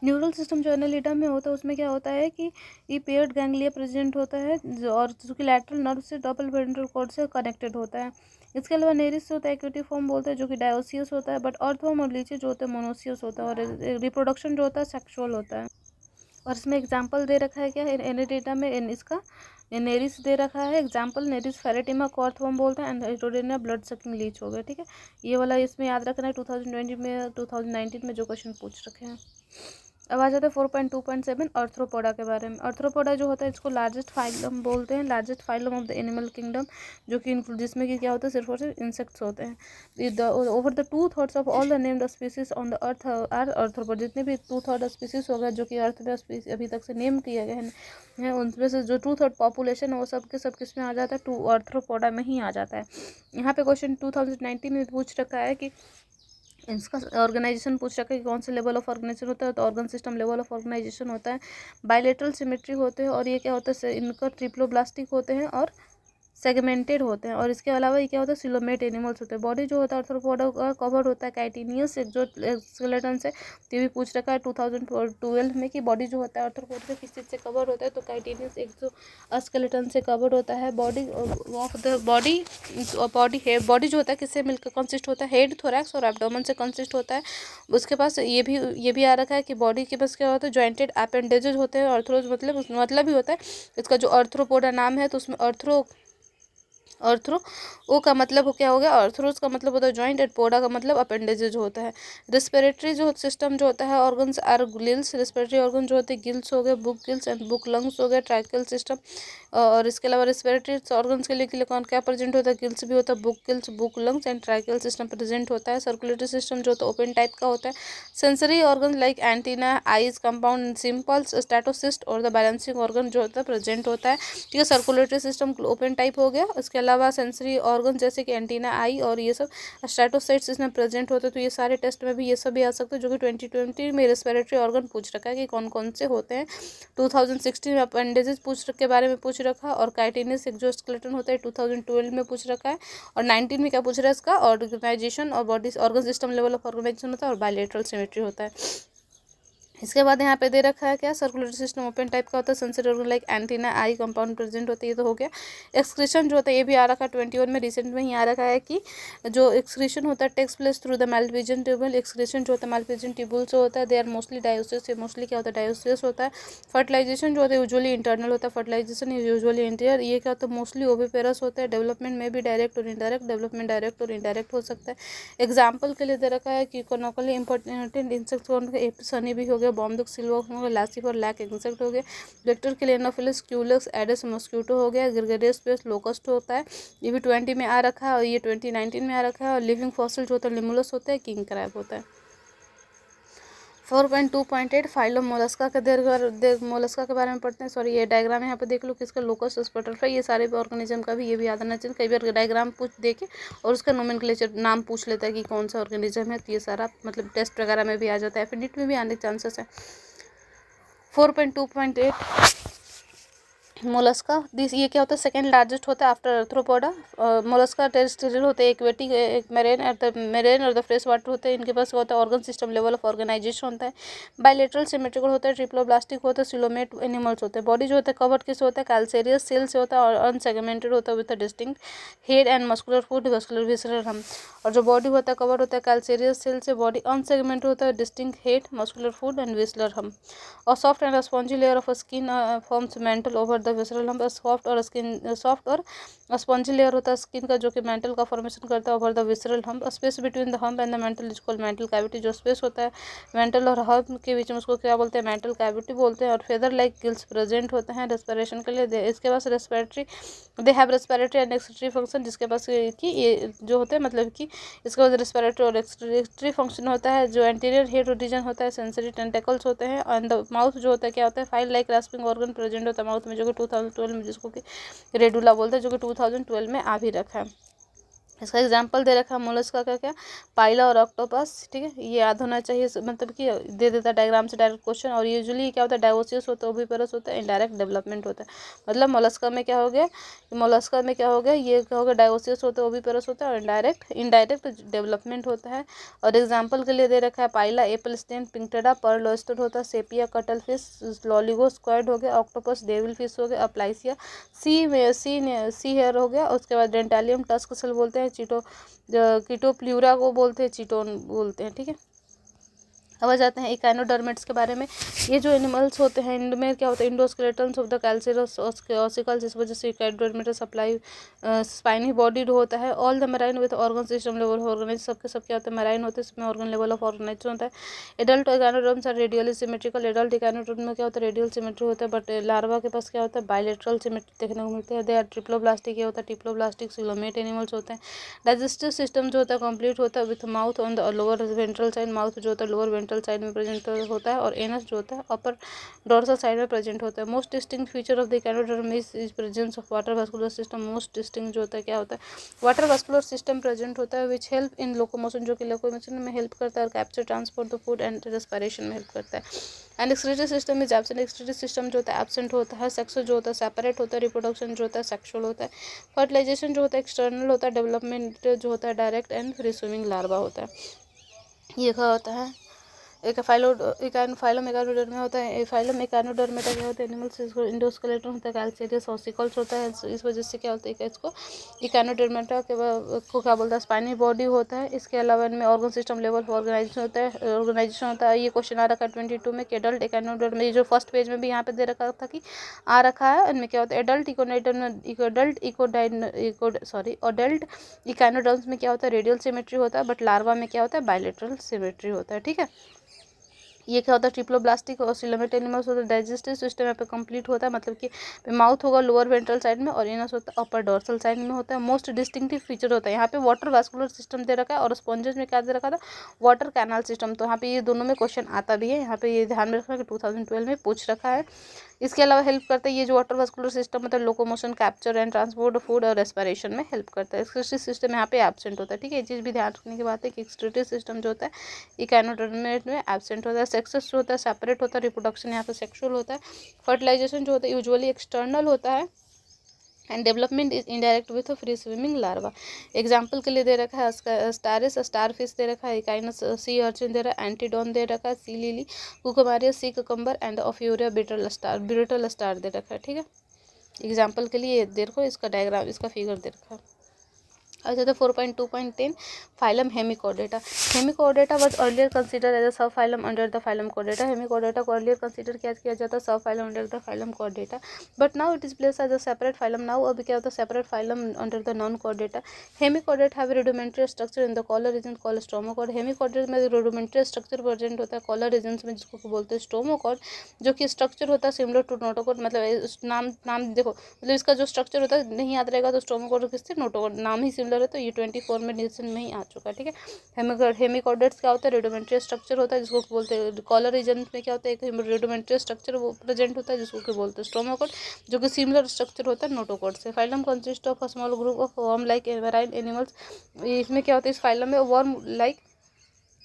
Speaker 1: Neural system जो एनालिडा में होता है उसमें क्या होता है कि ये पेयर्ड गैंग्लिया प्रेजेंट होता है और जो कि लैटरल नर्व से डबल वेंट्रल कॉर्ड से कनेक्टेड होता है। इसके अलावा नेरिस होता है एक्विटी फॉर्म बोलते हैं जो कि डायोसियस होता है, बट अर्थवर्म और लीची जो होते हैं मोनोसियस होता है, और रिप्रोडक्शन जो होता है सेक्सुअल होता है। और इसमें एग्जाम्पल दे रखा है क्या एनालिडा में इसका नेरिस दे रखा है एग्जाम्पल, नेरिस फेरेटिमा को अर्थवर्म बोलते हैं, एंड हेटेरोडेना ब्लड सकिंग लीच हो गया। ठीक है, ये वाला इसमें याद रखना है 2020 में 2019 में जो क्वेश्चन पूछ रखे हैं। अब आ जाता है 4.2.7 अर्थ्रोपोडा के बारे में। अर्थ्रोपोडा जो होता है इसको लार्जेस्ट फाइलम बोलते हैं, largest phylum of the animal kingdom, जो कि जिसमें कि क्या होता है सिर्फ और सिर्फ इंसेक्ट्स होते हैं। Over the 2/3 of all the named species on the earth are Arthropoda. जितने भी 2/3 स्पीसीज हो गए जो कि अर्थ में अभी तक से नेम किए गए हैं उनमें से जो 2/3 पॉपुलेशन है वो सब के सब किस में आ जाता है, टू अर्थ्रोपोडा में ही आ जाता है। यहाँ पे क्वेश्चन 2019 में पूछ रखा है कि इसका ऑर्गेनाइजेशन पूछ रखा है कि कौन से लेवल ऑफ ऑर्गेनाइजेशन होता है, तो organ system level of organisation होता है, बायलेटरल सिमेट्री होते हैं, और ये क्या होता है इनका ट्रिप्लोब्लास्टिक होते हैं और सेगमेंटेड होते हैं। और इसके अलावा ये क्या होता है सिलोमेट एनिमल्स होते हैं। बॉडी जो होता है अर्थ्रोपोडा का कवर होता है काइटिनियस जो स्केलेटन से, तो ये भी पूछ रखा है 2012 में कि बॉडी जो होता है अर्थ्रोपोडा किस चीज़ से कवर होता है, तो काइटिनियस एक जो स्केलेटन से कवर होता है। बॉडी ऑफ द बॉडी जो होता है किससे मिलकर कंसिस्ट होता है, हेड, थोरैक्स और एब्डोमेन से कंसिस्ट होता है। उसके पास ये भी आ रखा है कि बॉडी के पास क्या होता है जॉइंटेड अपेंडेजेस होते हैं। अर्थ्रोज मतलब ही होता है इसका जो अर्थ्रोपोडा नाम है, तो उसमें अर्थ्रो ओ का मतलब क्या हो गया, अर्थ्रोज का मतलब होता है जॉइंट, एंड पोडा का मतलब अपेंडेजेस जो होता है। रिस्पिरेटरी जो सिस्टम जो होता है organs are gills, respiratory organ जो होते हैं गिल्स हो गए, book gills and book lungs हो गए, ट्रैकियल सिस्टम। और इसके अलावा रिस्पिरेटरी ऑर्गन्स के लिए कौन क्या प्रेजेंट होता है, गिल्स भी होता है, book gills, book lungs and tracheal system present होता है। सर्कुलेटरी सिस्टम जो होता है ओपन टाइप का होता है। Sensory organ like antenna, eyes, compound symbols, statocyst और द बैलेंसिंग ऑर्गन जो होता है प्रेजेंट होता है। ठीक है, सर्कुलेटरी सिस्टम ओपन टाइप हो गया। उसके अलावा सेंसरी ऑर्गन जैसे कि एंटीना, आई और ये सब स्टैटोसाइट्स इसमें प्रेजेंट होते हैं। तो ये सारे टेस्ट में भी ये सब भी आ सकते हैं, जो कि 2020 में रेस्पिरेटरी ऑर्गन पूछ रखा है कि कौन कौन से होते हैं। 2016 में अपेंडेजेस के बारे में पूछ रखा, और काइटिनस एक जो स्केलेटन होता है 2012 में पूछ रखा है। और 19 में क्या पूछ रहा है इसका ऑर्गेनाइजेशन और body organ system level of organisation होता है, और बायलेटरल सिमेट्री होता है। इसके बाद यहाँ पे दे रखा है क्या सर्कुलेटरी सिस्टम ओपन टाइप का होता है। सेंसरी ऑर्गन लाइक एंटीना, आई, कंपाउंड प्रेजेंट होता है, ये तो हो गया। एक्सक्रीशन जो होता है ये भी आ रखा है 21 में, रिसेंट में ही आ रखा है कि जो एक्सक्रीशन होता है takes place through the Malpighian tubule. Excretion जो होता है मालफिजियन ट्यूबल से होता है, दे आर मोस्टली डायोसिस, ये मोस्टली क्या होता है डायोसिस होता है। फर्टिलाइजेशन जो होता है यूजुअली इंटरनल होता है, फर्टिलाइजेशन यूजुअली इंटीरियर। ये क्या होता है मोस्टली ओविपेरस होता है। डेवलपमेंट में भी डायरेक्ट और इनडायरेक्ट, डेवलपमेंट डायरेक्ट और इनडायरेक्ट हो सकता है। एग्जाम्पल के लिए दे रखा है कि इकोनॉमिकली इंपॉर्टेंट इंसेक्ट्स सनी भी हो गया, बॉम्बिक सिल्वा हो गया, लासी और लैक इंसेक्ट हो गया। वेक्टर के लिए एनोफिलिस, क्यूलस, एडिस मॉस्किटो हो गया। ग्रेगरियस पेस्ट लोकस्ट होता है, ये भी 20 में आ रखा है, और ये 2019 में आ रखा है। और लिविंग फॉसिल जो होता है लिमुलस होता है, किंग क्रैब होता है। 4.2.8 फाइलम मोलस्का के मोलस्का के बारे में पढ़ते हैं। सॉरी ये डायग्राम यहाँ पे देख लो किसका, लोकस, बटरफ्लाई, ये सारे भी ऑर्गेनिज्म का भी ये भी याद आना चाहिए। कई बार डायग्राम पूछ देके और उसका नोमेनक्लेचर नाम पूछ लेता है कि कौन सा ऑर्गेनिज्म है, तो ये सारा मतलब टेस्ट वगैरह में भी आ जाता है, एफिनिट में भी आने के चांसेस है। 4.2.8 मोलस्का दिस ये क्या होता है सेकंड लार्जेस्ट होता है आफ्टर अर्थ्रोपोडा। मोलस्का टेरेस्ट्रियल होते हैं, एक्वेटिक, एक मेरेन और द फ्रेश वाटर होते हैं। इनके पास होता है organ system level of organisation होता है। बायलेटरल सिमेट्रिकल होता है, ट्रिप्लोब्लास्टिक होता है, सिलोमेट एनिमल्स होते हैं। बॉडी जो होता है कवर्ड किस होता है कैल्सेरियस सेल से होता है, और अनसेगमेंटेड होता है with a distinct head and muscular food vascular visceral hump. और जो बॉडी होता है कवर्ड होता है कैल्सेरियस सेल से, बॉडी अनसेगमेंटेड होता है, distinct head, muscular food and visceral hump. और soft and spongy layer of skin forms mantle over the visceral hump. Soft और स्पॉन्जी लेयर होता है स्किन का जो कि मेंटल का फॉर्मेशन करता है ओवर द विसरल हम। Space between the hump and the mental is called mantle cavity. जो स्पेस होता है मेंटल और हम्प के बीच में उसको क्या बोलते हैं मेंटल कैविटी बोलते हैं। और फेदर लाइक गिल्स प्रेजेंट होते हैं रेस्पिरेशन के लिए। इसके पास they have respiratory and excretory function, जिसके पास कि ये जो होते हैं मतलब कि इसके बाद रेस्पिरेटरी और एक्सक्रीटरी फंक्शन होता है। जो एंटीरियर हेड रीजन होता है सेंसरी टेंटेकल्स होते हैं। एंड द माउथ जो होता है क्या होता है file like rasping organ present होता है माउथ में, जो कि 2012 में जिसको कि रेडुला बोलते हैं, जो कि 2012 में आ भी रखा है। इसका एग्जाम्पल दे रखा है मोलस्का का क्या, पाइला और ऑक्टोपस, ठीक है। ये याद होना चाहिए, मतलब कि दे देता है डायग्राम से डायरेक्ट क्वेश्चन। और यूजुअली क्या होता है, डाइवोसियस होता है, ओविपेरस होता है, इनडायरेक्ट डेवलपमेंट होता है। मतलब मोलस्का में क्या हो गया, मोलस्का में क्या हो गया, ये क्या हो गया, डाइवोसियस होता है, ओविपेरस होता है, और इनडायरेक्ट डेवलपमेंट होता है। और एग्जाम्पल के लिए दे रखा है पाइला एप्पल स्टेन पिंकटेडा पर्ल ऑयस्टर होता है, sepia cuttle fish, Loligo squad हो गया, ऑक्टोपस डेविल फिश हो गया, अप्लाइसिया सी हेयर हो गया। उसके बाद डेंटालियम टस्क सल बोलते हैं, कीटोप्ल्यूरा को बोलते हैं, चीटोन बोलते हैं, ठीक है। अब आ जाते हैं इकाइनोडर्मेट्स के बारे में। ये जो एनिमल्स होते हैं, इनमें क्या होता है, endoskeletons of the calcareous ossicles, इस वजह से इकाइनोडर्मेट्स सप्लाई स्पाइनी बॉडी होता है। All the marine with organ system level organise, सबके सब क्या होता है, मैराइन होते हैं, इसमें ऑर्गन लेवल ऑफ ऑर्गेनाइज होता है। Adult echinoderms are radially symmetrical, adult echinoderm में क्या होता है, रेडियल सिमेट्री होता है। बट लार्वा के पास क्या होता है, बायलेटरल सिमेट्री देखने को मिलते हैं। दे आर ट्रिप्लोब्लास्टिक, ये होता है ट्रिप्लोब्लास्टिक सिलोमेट एनिमल्स होते हैं। डाइजेस्टिव सिस्टम जो होता है कंप्लीट होता है with mouth on the lower ventral side, mouth जो होता है लोअर वेंट्रल साइड में प्रेजेंट होता है, और एनस जो होता है अपर डोर्सल साइड में प्रेजेंट होता है। Most distinct feature of the echinoderm is presence of water vascular system. Most distinct जो होता है क्या होता है, वाटर वास्कुलर सिस्टम प्रेजेंट होता है, विच हेल्प इन लोकोमोशन, जो कि लोकोमोशन में हेल्प करता है, और capture transport the food and respiration में हेल्प करता है। And excretory system is absent, excretory system जो होता है एब्सेंट होता है। सेक्स जो होता है सेपरेट होता है, रिप्रोडक्शन जो होता है सेक्सुअल होता है। फर्टिलाइजेशन जो होता है एक्सटर्नल होता है, डेवलपमेंट जो होता है direct, and free swimming larva होता है। ये क्या होता है, एक फाइलम एकानोडर्म में होता है। फाइलम एकानोडर्मेटा क्या होता है, एनिमल्स, इसको इंडोस्केलेटन होता है, कैल्सियस ऑसिकल्स होता है, इस वजह से क्या होता है, इसको इकानोडर्मेटा को क्या बोलता है, स्पाइनी बॉडी होता है। इसके अलावा इनमें ऑर्गन सिस्टम लेवल ऑर्गेनाइजेशन होता है। ये क्वेश्चन आ रखा है 22 में कि एडल्ट इकानोडर्म, ये जो फर्स्ट पेज में भी यहाँ पे दे रखा था कि आ रखा है, इनमें क्या होता है, एडल्ट इकानोडर्म्स में क्या होता है, रेडियल सिमेट्री होता है, बट लार्वा में क्या होता है, बायलेटरल सिमेट्री होता है, ठीक है। ये क्या होता है, ट्रिप्लोब्लास्टिक और सिलोमेट एनिमल्स होता है। डाइजेस्टिव सिस्टम यहाँ पे कंप्लीट होता है, मतलब कि माउथ होगा लोअर वेंट्रल साइड में, और एनस होता है अपर डोर्सल साइड में होता है। मोस्ट डिस्टिंक्टिव फीचर होता है यहाँ पे वाटर वास्कुलर सिस्टम दे रखा है, और स्पॉन्जेस में क्या दे रखा था, वाटर कैनाल सिस्टम। तो यहाँ पे ये दोनों में क्वेश्चन आता भी है, यहाँ पे ये ध्यान में रखना कि 2012 में पूछ रखा है। इसके अलावा हेल्प करता है ये जो वाटर वास्कुलर सिस्टम मतलब locomotion, capture and transport food और रेस्पिरेशन में हेल्प करता है। एक्सक्रीटरी सिस्टम यहाँ पे एब्सेंट होता है, ठीक है। ये चीज़ भी ध्यान रखने की बात है कि एक्सक्रीटरी सिस्टम जो होता है इकानोडर्मेट में एब्सेंट होता है। सेक्सेस जो होता है सेपरेट होता है, रिप्रोडक्शन यहाँ पे सेक्सुअल होता है। फर्टिलाइजेशन जो होता है यूजुअली एक्सटर्नल होता है, and development is indirect with free swimming larva. Example के लिए दे रखा है स्टारिस स्टार फिश दे रखा है, इकाइनस सी अर्चिन दे रहा है, एंटीडोन दे रखा है, sea lily, Cucumaria sea cucumber, and Ophiura brittle star दे रखा है, ठीक है। एग्जाम्पल के लिए देखो इसका डायग्राम, इसका फिगर दे रखा है। अच्छा, तो 4.2.10 phylum Hemichordata. Hemichordata was earlier consider as a sub phylum under the phylum कोडेटा। हेमिकोडेटा को अर्लियर कंसिडर क्या किया जाता है, sub phylum under the phylum कोडेटा, but now it is place as a separate phylum. Now अभी क्या होता है, separate phylum under the non कोडेटा। Hemichordate have rudimentary structure in the collar region called stomochord. Hemichordate में rudimentary structure present होता है collar reason में, जिसको बोलते हैं स्टोमोकॉर्ड, जो कि स्ट्रक्चर होता है सिमिलर टू नोटोकॉर्ड। मतलब नाम देखो, मतलब इसका जो स्ट्रक्चर होता है नहीं याद रहेगा तो स्टोमोकॉर्ड किससे, नोटोकॉर्ड, नाम ही सिमिलर है, तो ये 24 में डिसीजन में ही आ चुका है, ठीक है। हेमिकॉर्डेट्स क्या होता है, रेडियोमेंट्री स्ट्रक्चर होता है जिसको बोलते हैं, कॉलर रीजन में क्या होता है, एक रेडियोमेंट्री स्ट्रक्चर वो प्रेजेंट होता है जिसको बोलते हैं स्टोमोकॉर्ड, जो कि सिमिलर स्ट्रक्चर होता है नोटोकॉर्ड से। Phylum consist of a small group of worm like marine animals. इसमें क्या होता है, इस फाइलम में वर्म लाइक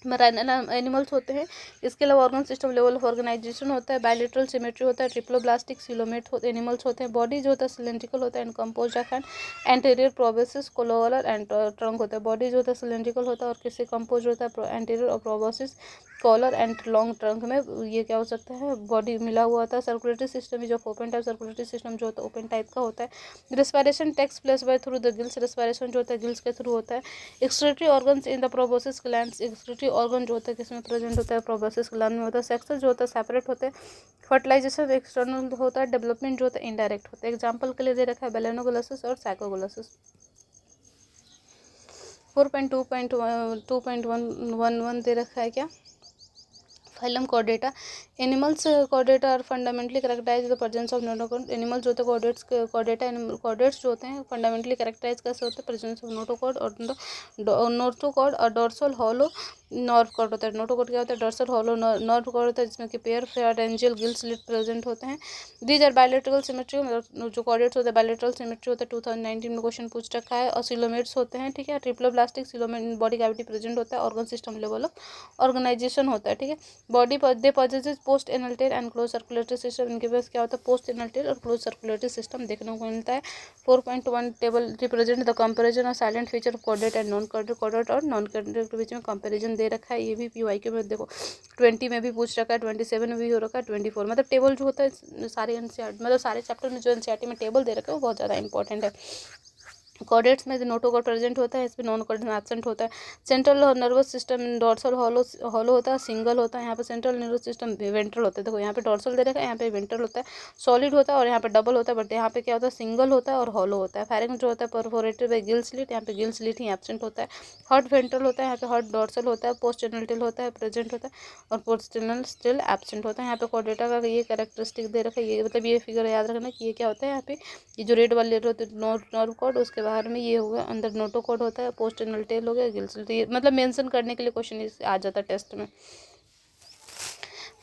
Speaker 1: मराइन एनिमल्स होते हैं। इसके अलावा organ system level of organisation होता है, बायलेटरल सिमेट्री होता है, ट्रिप्लोब्लास्टिक सिलोमेट एनिमल्स होते हैं। बॉडी जो होता है सिलेंड्रिकल होता है and compose of an anterior proboscis collar and trunk होता है। बॉडी जो होता है सिलेंड्रिकल होता है और किससे कंपोज होता है, एंटीरियर और प्रोबेसिस कॉलर एंड लॉन्ग ट्रंक में ये क्या हो सकता है, बॉडी मिला हुआ होता है। सर्कुलेटरी सिस्टम जो ओपन टाइप, सर्कुलेटरी सिस्टम जो होता है ओपन टाइप का होता है। Respiration takes place by through the gills, respiration जो होता है गिल्स के थ्रू होता है। Excretory organs in the proboscis glands, excretory organ जो होता है किसमें प्रेजेंट होता है, प्रोबोसिस ग्लैंड में होता है। सेक्सेस जो होता है सेपरेट होते हैं। फर्टिलाइजेशन एक्सटर्नल होता है, डेवलपमेंट जो होता है इनडायरेक्ट होता है। एग्जाम्पल के लिए दे रखा है बेलेनोगोलसिस और साइकोगोलसिस। 4.2.2.11 दे रखा है क्या, phylum Chordata. Animals Chordata are fundamentally characterise the presence of notochord. Animals जो होते हैं कॉर्डेट्स कॉर्डेटा कॉर्डेट्स जो होते हैं फंडामेंटली कैरेक्टराइज कैसे होते हैं, प्रेजेंस ऑफ नोटोकॉर्ड और नोटोकॉर्ड और डोर्सल हॉलो नर्व कॉर्ड होता है। नोटोकॉर्ड क्या होता है, डोर्सल हॉलो नर्व कॉर्ड होता है जिसमें कि pair pharyngeal Gill slit present होते हैं। दीज आर बायलैटरल सिमेट्री, मतलब जो कॉर्डेट्स होते हैं बायलैटरल सिमेट्री होता है। 2019 में क्वेश्चन पूछ रखा है। और सिलोमेट्स होते हैं, ठीक है। Triploblastic coelomate body cavity present होता है। Organ system level of organisation होता है, ठीक है। Body they possesses post anal tail and close circulatory system. इनके पास क्या होता है, पोस्ट एनल्टेर और क्लोज सर्कुलेटरी सिस्टम देखने को मिलता है। 4.1 टेबल रिप्रेजेंट द कंपैरिजन और silent feature of chordate and non chordate. Chordate और नॉन कॉर्डेट के बीच में कंपैरिजन दे रखा है। ये भी पीवाईक्यू में देखो 20 में भी पूछ रखा है, 27 में भी हो रखा है, 24 मतलब टेबल जो होता है सारे एनसीईआरटी मतलब सारे चैप्टर में जो एनसीईआरटी में टेबल दे रखा है वो बहुत ज़्यादा इंपॉर्टेंट है। कॉर्डेट्स में नोटोकॉर्ड प्रेजेंट होता है, इसमें नॉन कॉर्डेट एब्सेंट होता है। Central nervous system dorsal hollow hollow होता है, सिंगल होता है। यहाँ पे सेंट्रल नर्वस सिस्टम वेंट्रल होता है। देखो यहाँ पे डॉर्सल दे रखा है, यहाँ पे वेंट्रल होता है। सॉलिड होता है और यहाँ पे डबल होता है, बट यहाँ पे क्या होता है, सिंगल होता है और हॉलो होता है। फेरिंक्स जो होता है परफोरेटेड बाय गिल स्लिट, यहाँ पे गिल स्लिट ही एब्सेंट होता है। हार्ट वेंट्रल होता है, यहाँ पे हार्ट डॉर्सल होता है। पोस्टेनल होता है प्रेजेंट होता है और पोस्टेनल स्टिल एब्सेंट होता है। यहाँ पे कॉर्डेटा का ये कैरेक्टरिस्टिक दे रखा है, ये मतलब ये फिगर याद रखना कि ये क्या होता है। यहाँ पे ये जो रेड वाले होते हैं नर्व कॉर्ड, उसके बाहर में ये होगा, अंदर नोटोकॉर्ड होता है, पोस्टेनल टेल हो गया, गिल्स, तो ये मतलब मेंशन करने के लिए क्वेश्चन आ जाता है टेस्ट में।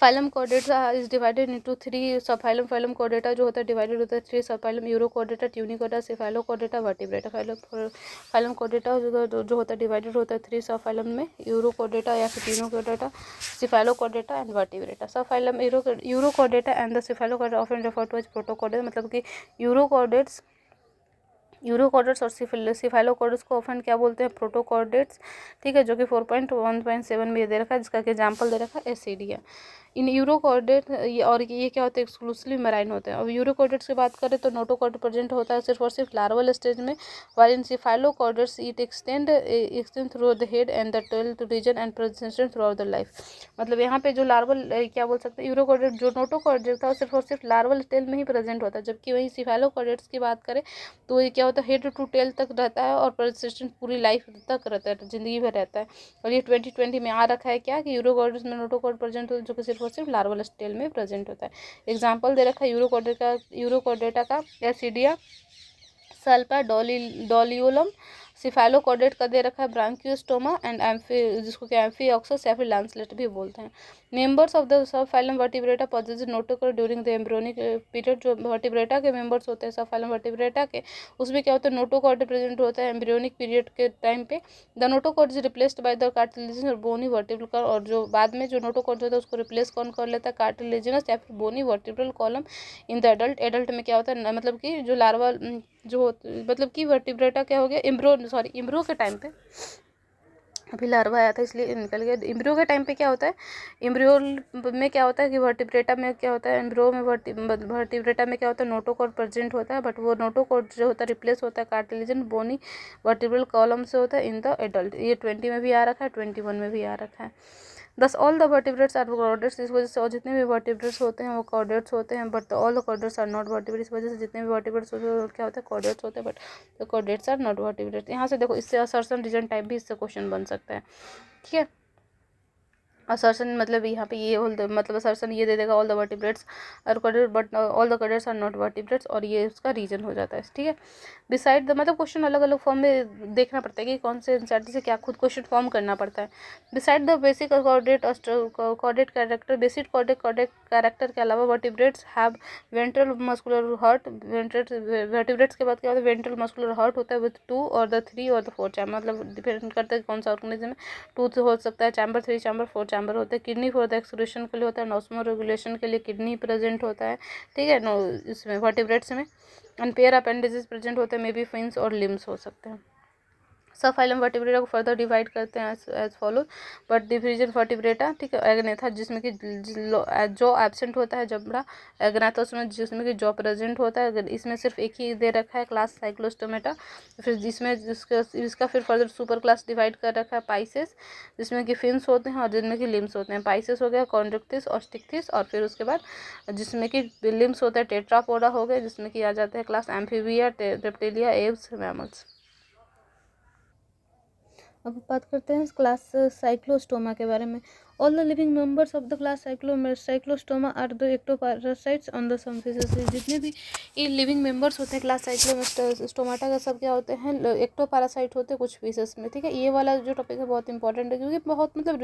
Speaker 1: Phylum Chordata is divided into 3 sub phylum. Phylum Chordata जो होता है डिवाइडेड होता है 3 sub phylum. Urochordata, Tunichorda, Cephalochordata, Vertebrata. Phylum Chordata जो होता है डिवाइडेड होता है 3 सब फाइलम में, यूरो कॉर्डेटा या फिर Tunichordata, Cephalochordata and Vertebrata. Sub phylum Urochordata and the Cephalochordata often referred to as Protochordata, मतलब कि यूरोकॉर्डेट्स और सिफाइलोकॉर्डेट्स को ऑफन क्या बोलते हैं, प्रोटोकॉर्डेट्स, ठीक है। जो कि 4.1.7 में दे रखा है, जिसका एग्जाम्पल दे रखा है एसिडिया। इन यूरोकॉर्डेट और ये क्या होते हैं, एक्सक्लूसिवली मराइन होते हैं। अब यूरोकॉर्डेट्स की बात करें तो नोटोकॉर्ड प्रेजेंट होता है सिर्फ और सिर्फ लार्वल स्टेज में, while in cephalochordates it extend through the head and the tail to region and present throughout the life. मतलब यहाँ पे जो लार्वल क्या बोल सकते हैं, यूरोकॉर्डेट जो नोटोकॉर्डेट था वो सिर्फ और सिर्फ लार्वल स्टेज में ही प्रेजेंट होता है, जबकि वही सिफाइलोकॉर्डेट्स की बात करें तो ये क्या होता है, हेड टू टेल तक रहता है और परसिस्टेंट पूरी लाइफ तक रहता है, जिंदगी भर रहता है। और ये 2020 में आ रखा है क्या कि यूरोकॉर्डेट्स में नोटोकॉर्ड प्रेजेंट होता है, जो कि सिर्फ और सिर्फ लार्वल स्टेज में प्रेजेंट होता है। एग्जाम्पल दे रखा है यूरोकॉर्डेटा का एसिडिया, सल्पा, डोलियोलम। सिफाइलोकॉर्डेट का दे रखा है ब्रांकियोस्टोमा एंड जिसको क्या एम्फीऑक्सस या फिर लैंसलेट भी बोलते हैं। Members of the subphylum Vertebrata possess notochord during the embryonic period. जो वर्टिब्रेटा के मेंबर्स होते हैं सब फाइलम वर्टिब्रेटा के, उसमें क्या होता है, नोटोकॉर्ड प्रेजेंट होता है एम्ब्रियोनिक पीरियड के टाइम पे। The notochord is replaced by the cartilaginous और बोनी वर्टिब्रल, और जो बाद में जो नोटोकॉर्ड होता है उसको रिप्लेस कौन कर लेता है, कार्टिलेजिनस या फिर bony vertebral column in the adult. Adult में क्या होता है, मतलब कि जो लार्वा जो मतलब कि वर्टिब्रेटा क्या हो गया, इम्ब्रो के टाइम पे, अभी लार्वा आया था इसलिए निकल गया। इम्ब्रियो के टाइम पे क्या होता है, इम्ब्रियो में क्या होता है कि वर्टिब्रेटा में क्या होता है, इम्ब्रियो में वर्टिब्रेटा में क्या होता है, नोटोकॉर्ड प्रेजेंट होता है, बट वो नोटोकॉर्ड जो होता है रिप्लेस होता है कार्टिलेजन बोनी वर्टिब्रल कॉलम से होता है इन द एडल्ट। ये 20 में भी आ रखा है, 21 में भी आ रखा है। Thus all the vertebrates are chordates, इस वजह से और जितने भी वर्टिब्रेट्स होते हैं वो कॉर्डेट्स होते हैं, but all the chordates are not vertebrates. इस वजह से जितने भी वर्टिब्रेट्स होते हैं क्या होते हैं, कॉर्डेट्स होते हैं, but the chordates are not vertebrates. यहाँ से देखो इससे असर्शन रीजन टाइप भी इससे क्वेश्चन बन सकता है, ठीक है। असर्शन मतलब यहाँ पे ये मतलब असर्शन ये दे देगा all the vertebrates are chordate but all the chordates are not vertebrates, और ये उसका रीजन हो जाता है, ठीक है। बिसाइड द मतलब क्वेश्चन अलग अलग फॉर्म में देखना पड़ता है कि कौन से एनसीईआरटी से क्या खुद क्वेश्चन फॉर्म करना पड़ता है। Beside the basic chordate chordate character, basic chordate character के अलावा vertebrates have ventral muscular heart. Vertebrates के बाद क्या होता है, वेंट्रल मस्कुलर हार्ट होता है विथ 2 और द 3 और द 4 चैम्बर, मतलब डिपेंड करता है कौन सा ऑर्गेनिज्म है। 2 हो सकता है चैम्बर, 3 चैम्बर, 4 चैम्बर होते हैं। किडनी फॉर द एक्सक्रीशन के लिए होता है, नॉस्मो रेगुलेशन के लिए किडनी प्रेजेंट होता है, ठीक है। नो इसमें वर्टिब्रेट्स में एंड पेयर अपेंडेजेस प्रेजेंट होते हैं, मे बी फिन्स और लिम्स हो सकते हैं। सब फाइलम वर्टिब्रेटा को फर्दर डिवाइड करते हैं as follow, but division Vertebrata, ठीक है। एग्नेथा जिसमें कि जॉ एब्सेंट होता है, जबड़ा। एग्नाथोस में जिसमें कि जॉ प्रेजेंट होता है, इसमें सिर्फ एक ही दे रखा है क्लास साइक्लोस्टोमेटा। फिर जिसमें इसका फिर फर्दर सुपर क्लास डिवाइड कर रखा है पाइसेस, जिसमें कि फिन्स होते हैं और जिनमें कि लिम्स होते हैं। पाइसेस हो गया कॉन्ड्रिक्टिस ऑस्टिक्टिस, और फिर उसके बाद जिसमें कि लिम्स होता है टेट्रापोडा हो गए, जिसमें कि आ जाते हैं class Amphibia, Reptilia, Aves, mammals. अब बात करते हैं क्लास साइक्लोस्टोमा के बारे में। All the living members of the class Cyclostoma are the ectoparasites on the some fishes. जितने भी ये लिविंग मेंबर्स होते हैं क्लास साइक्लोस्टोमाटा का, सब क्या होते हैं, एक्टोपैरासाइट होते हैं कुछ फिशेस में। ठीक है, ये वाला जो टॉपिक है बहुत इंपॉर्टेंट है, क्योंकि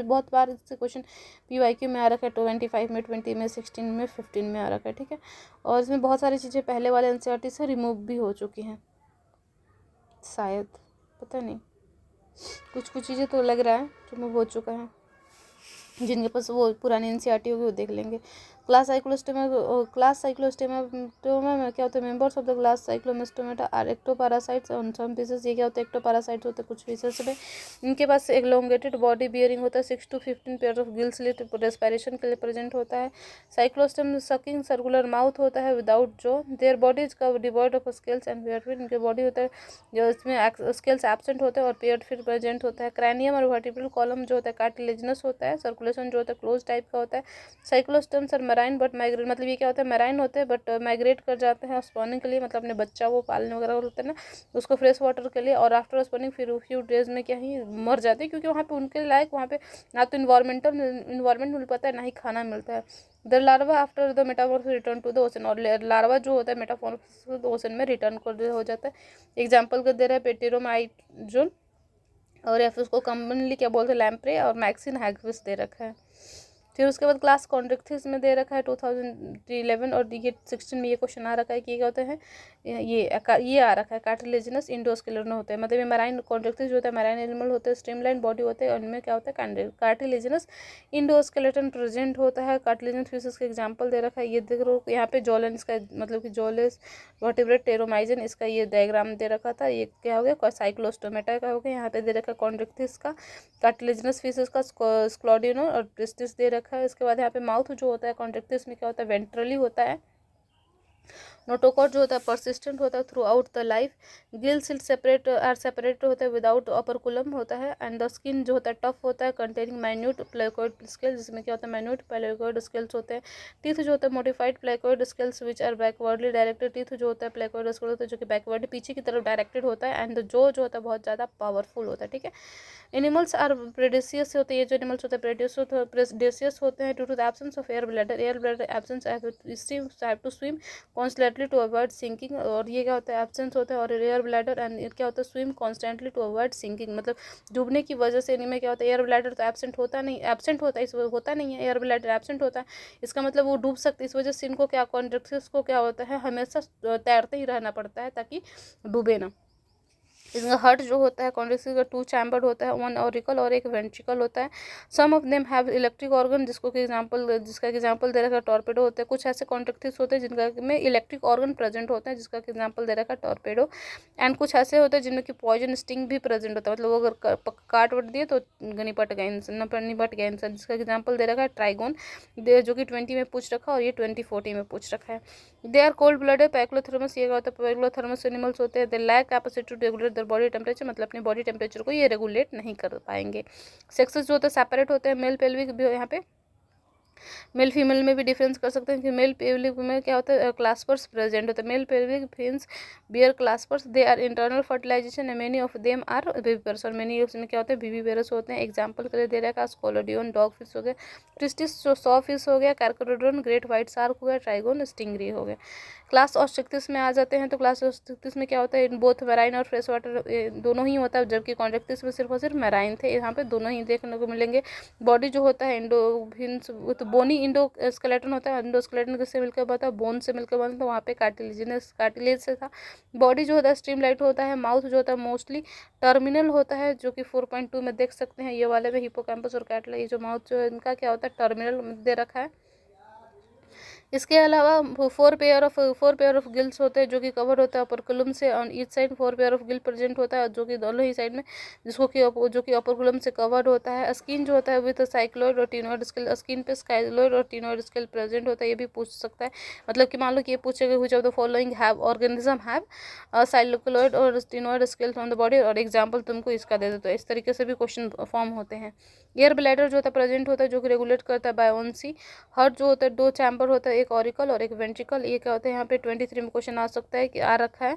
Speaker 1: बहुत बार इससे क्वेश्चन PYQ में आ रखा है, 25 में, 20 में, 16 में, 15 में आ रखा है। ठीक है, और इसमें बहुत सारी चीज़ें पहले वाले NCERT से रिमूव भी हो चुकी हैं शायद, पता नहीं, कुछ चीज़ें तो लग रहा है रिमूव हो चुका है। जिनके पास वो पुरानी NCERT होगी वो देख लेंगे। क्लास साइक्लोस्टोमा में क्या होता है, members of the class Cyclostomata are ectoparasites on some pieces. ये क्या होता है, एक्टोपैरासाइट्स होते हैं कुछ पीसेस में। इनके पास एलोंगेटेड बॉडी बियरिंग होता है, 6 to 15 pair of gills respiration के लिए प्रेजेंट होता है। साइक्लोस्टोम सकिंग सर्कुलर माउथ होता है without jaw. Their body is devoid of scales and pair फिर। इनके बॉडी होता है जो इसमें स्केल्स एब्सेंट होते हैं और पेयर फिर प्रेजेंट होता है। क्रैनियम और वर्टिब्रल कॉलम जो होता है कार्टिलेजिनस होता है। सर्कुलेशन जो होता है क्लोज टाइप का होता है। साइक्लोस्टोम्स और मैराइन बट माइग्रेट, मतलब ये क्या होता है, मैराइन होते हैं बट माइग्रेट कर जाते हैं स्पॉनिंग के लिए, मतलब अपने बच्चा वो पालने वगैरह होते हैं ना उसको फ्रेश वाटर के लिए, और आफ्टर स्पॉनिंग फिर फ्यू डेज में क्या ही मर जाते हैं, क्योंकि वहाँ पे उनके लायक वहाँ पे ना तो इन्वायरमेंट मिल पाता है ना ही खाना मिलता है। The larva after the metamorphosis return to the ocean, और लार्वा जो होता है मेटामॉर्फोसिस ओशन में रिटर्न कर हो जाता है। एग्जाम्पल कर दे रहा है पेटेरोमाइजोन, और या फिर उसको कॉमनली क्या बोलते हैं, लैम्प्रे और मैक्सिन हैगविस दे रखा है। फिर उसके बाद क्लास कॉन्ड्रिक्थिस में दे रखा है 2011, और ये 16 में ये क्वेश्चन आ रखा है कि ये क्या होते हैं, ये आ रखा है कार्टिलेजिनस इंडोस्केलेटन होते हैं, मतलब ये मैराइन कॉन्ड्रिक्थिस जो होता है मैराइन एनिमल होते हैं, स्ट्रीमलाइन बॉडी होते हैं, उनमें क्या होता है कार्टिलेजिनस इंडोस्केलेटन प्रेजेंट होता है। कार्टिलेजिनस फिशेस का एग्जांपल दे रखा है, ये देख लो यहाँ पे जॉलन इसका मतलब कि जॉलेस वर्टिब्रेट टेरोमाइजन इसका ये डायग्राम दे रखा था। ये क्या हो गया, साइक्लोस्टोमेटा का हो गया। यहाँ पे दे रखा है कॉन्ड्रिक्थिस का, कार्टिलेजिनस फिशेस का स्क्लॉडिनो और प्रिस्टिस दे रखा है। इसके बाद यहाँ पे माउथ जो होता है कॉन्ट्रेक्टिस में क्या होता है, वेंट्रली होता है। नोटोकॉट जो होता है परसिस्टेंट होता है through out the life. Gills separate होता है विदाउट ऑपरकुलम होता है। एंड द स्किन जो होता है टफ होता है कंटेनिंग माइन्यूट प्लेकोइड स्केल्स, जिसमें क्या होता है माइन्यूट प्लेकोइड स्केल्स होते हैं। टीथ जो होता है modified placoid scales which are backwardly directed. Teeth जो होता है प्लेकोइड स्केल होता है जो कि बैकवर्ड पीछे की तरफ डायरेक्टेड होता है। एंड जो होता है बहुत ज़्यादा पावरफुल होता है। ठीक है, एनिमल्स आर प्रेडेसियस होते हैं, ये जो एनिमल्स होते हैं प्रेडेसियस होते हैं due to the absence of air bladder absence have to swim constantly to avoid sinking. और ये क्या होता है, एब्सेंस होता है और एयर ब्लैडर, एंड क्या होता है swim constantly to avoid sinking, मतलब डूबने की वजह से इनमें क्या होता है, एयर ब्लैडर तो एब्सेंट होता नहीं है, एयर ब्लैडर एब्सेंट होता है, इसका मतलब वो डूब सकते हैं। इस वजह से इनको क्या कॉन्ट्रेक्टिस को क्या होता है, हमेशा तैरते ही रहना पड़ता है ताकि डूबे ना। इसका हार्ट जो होता है कॉन्ट्रेक्टिस का 2 चैम्बर्ड होता है, 1 ऑरिकल और 1 वेंट्रिकल होता है। Some of them have electric organ, जिसका एग्जांपल दे रखा है टॉर्पेडो होते हैं। कुछ ऐसे कॉन्ट्रेक्टिस होते हैं जिनका में इलेक्ट्रिक ऑर्गन प्रेजेंट होते हैं, जिसका एग्जांपल दे रखा है टॉर्पेडो। एंड कुछ ऐसे होते हैं जिनमें कि पॉइजन स्टिंग भी प्रेजेंट होता है, मतलब वो अगर काट वट दिए तो निपट गया इंसान, जिसका एग्जाम्पल दे रखा है ट्राइगोन, जो कि 20 में पूछ रखा है और ये 2040 में पूछ रखा है। They are cold blooded poikilothermous, ये क्या होता है, पैक्लोथर्मस एनिमल्स होते हैं। They lack capacity to regulate their body temperature, मतलब अपने बॉडी टेम्परेचर को ये रेगुलेट नहीं कर पाएंगे। सेक्सेस जो होता है सेपरेट होते हैं, मेल पेल्विक भी यहाँ पे मेल फीमेल में भी डिफरेंस कर सकते हैं कि मेल पेल्विक में क्या होता है क्लास्पर्स प्रेजेंट होता है। Male pelvic fins bear claspers, they are internal fertilisation and many of them are viviparous, और मेनी उसमें क्या होते हैं विविपेरस होते हैं। एग्जांपल के लिए दे रखा है स्कोलोडियन डॉग फिश हो गया, ट्रिस्टिस सॉ फिश हो गया, कार्कोडोन ग्रेट व्हाइट शार्क हो गया, ट्राइगोन स्टिंगरी हो गया। क्लास ऑस्ट्रिक्टिस में आ जाते हैं तो क्लास ऑस्ट्रिक्टिस में क्या होता है, इन बोथ मैराइन और फ्रेश वाटर दोनों ही होता है, जबकि कॉन्ट्रेक्टिस में सिर्फ और सिर्फ मैराइन थे, यहाँ पे दोनों ही देखने को मिलेंगे। बॉडी जो होता है इंडोभिन्स तो बोनी इंडोस्केलेटन होता है, इंडोस्केलेटन किससे मिलकर बनता है, बोन से मिलकर बनता है, तो वहाँ पे कार्टिलेज से था। बॉडी जो होता है स्ट्रीमलाइट होता है। माउथ जो होता है मोस्टली टर्मिनल होता है, जो कि 4.2 में देख सकते हैं, ये वाले में हिपोकैम्पस और कैटला, ये जो माउथ जो है इनका क्या होता है टर्मिनल दे रखा है। इसके अलावा 4 पेयर ऑफ गिल्स होते हैं जो कि कवर होता है अपरकुलम से on each side. 4 pair of gill present होता है जो कि दोनों ही साइड में, जो कि अपरकुलम से कवर्ड होता है। स्किन जो होता है विद साइक्लोइड और टीनोइड स्केल, स्किन पे स्काइलोइड और टीनोइड स्केल प्रेजेंट होता है, ये भी पूछ सकता है। मतलब कि मान लो कि ये पूछेगा which of the following have organism have cycloid और ctenoid scale on the body, और एग्जाम्पल तुमको इसका दे दो, तो इस तरीके से भी क्वेश्चन फॉर्म होते हैं। एयर ब्लैडर जो होता है प्रेजेंट होता है जो कि रेगुलेट करता है बायोन्सी। हार्ट जो होता है 2 चैम्बर होता है, एक ऑरिकल और एक वेंट्रिकल। ये क्या होता है यहाँ पे 23 में क्वेश्चन आ सकता है कि आ रखा है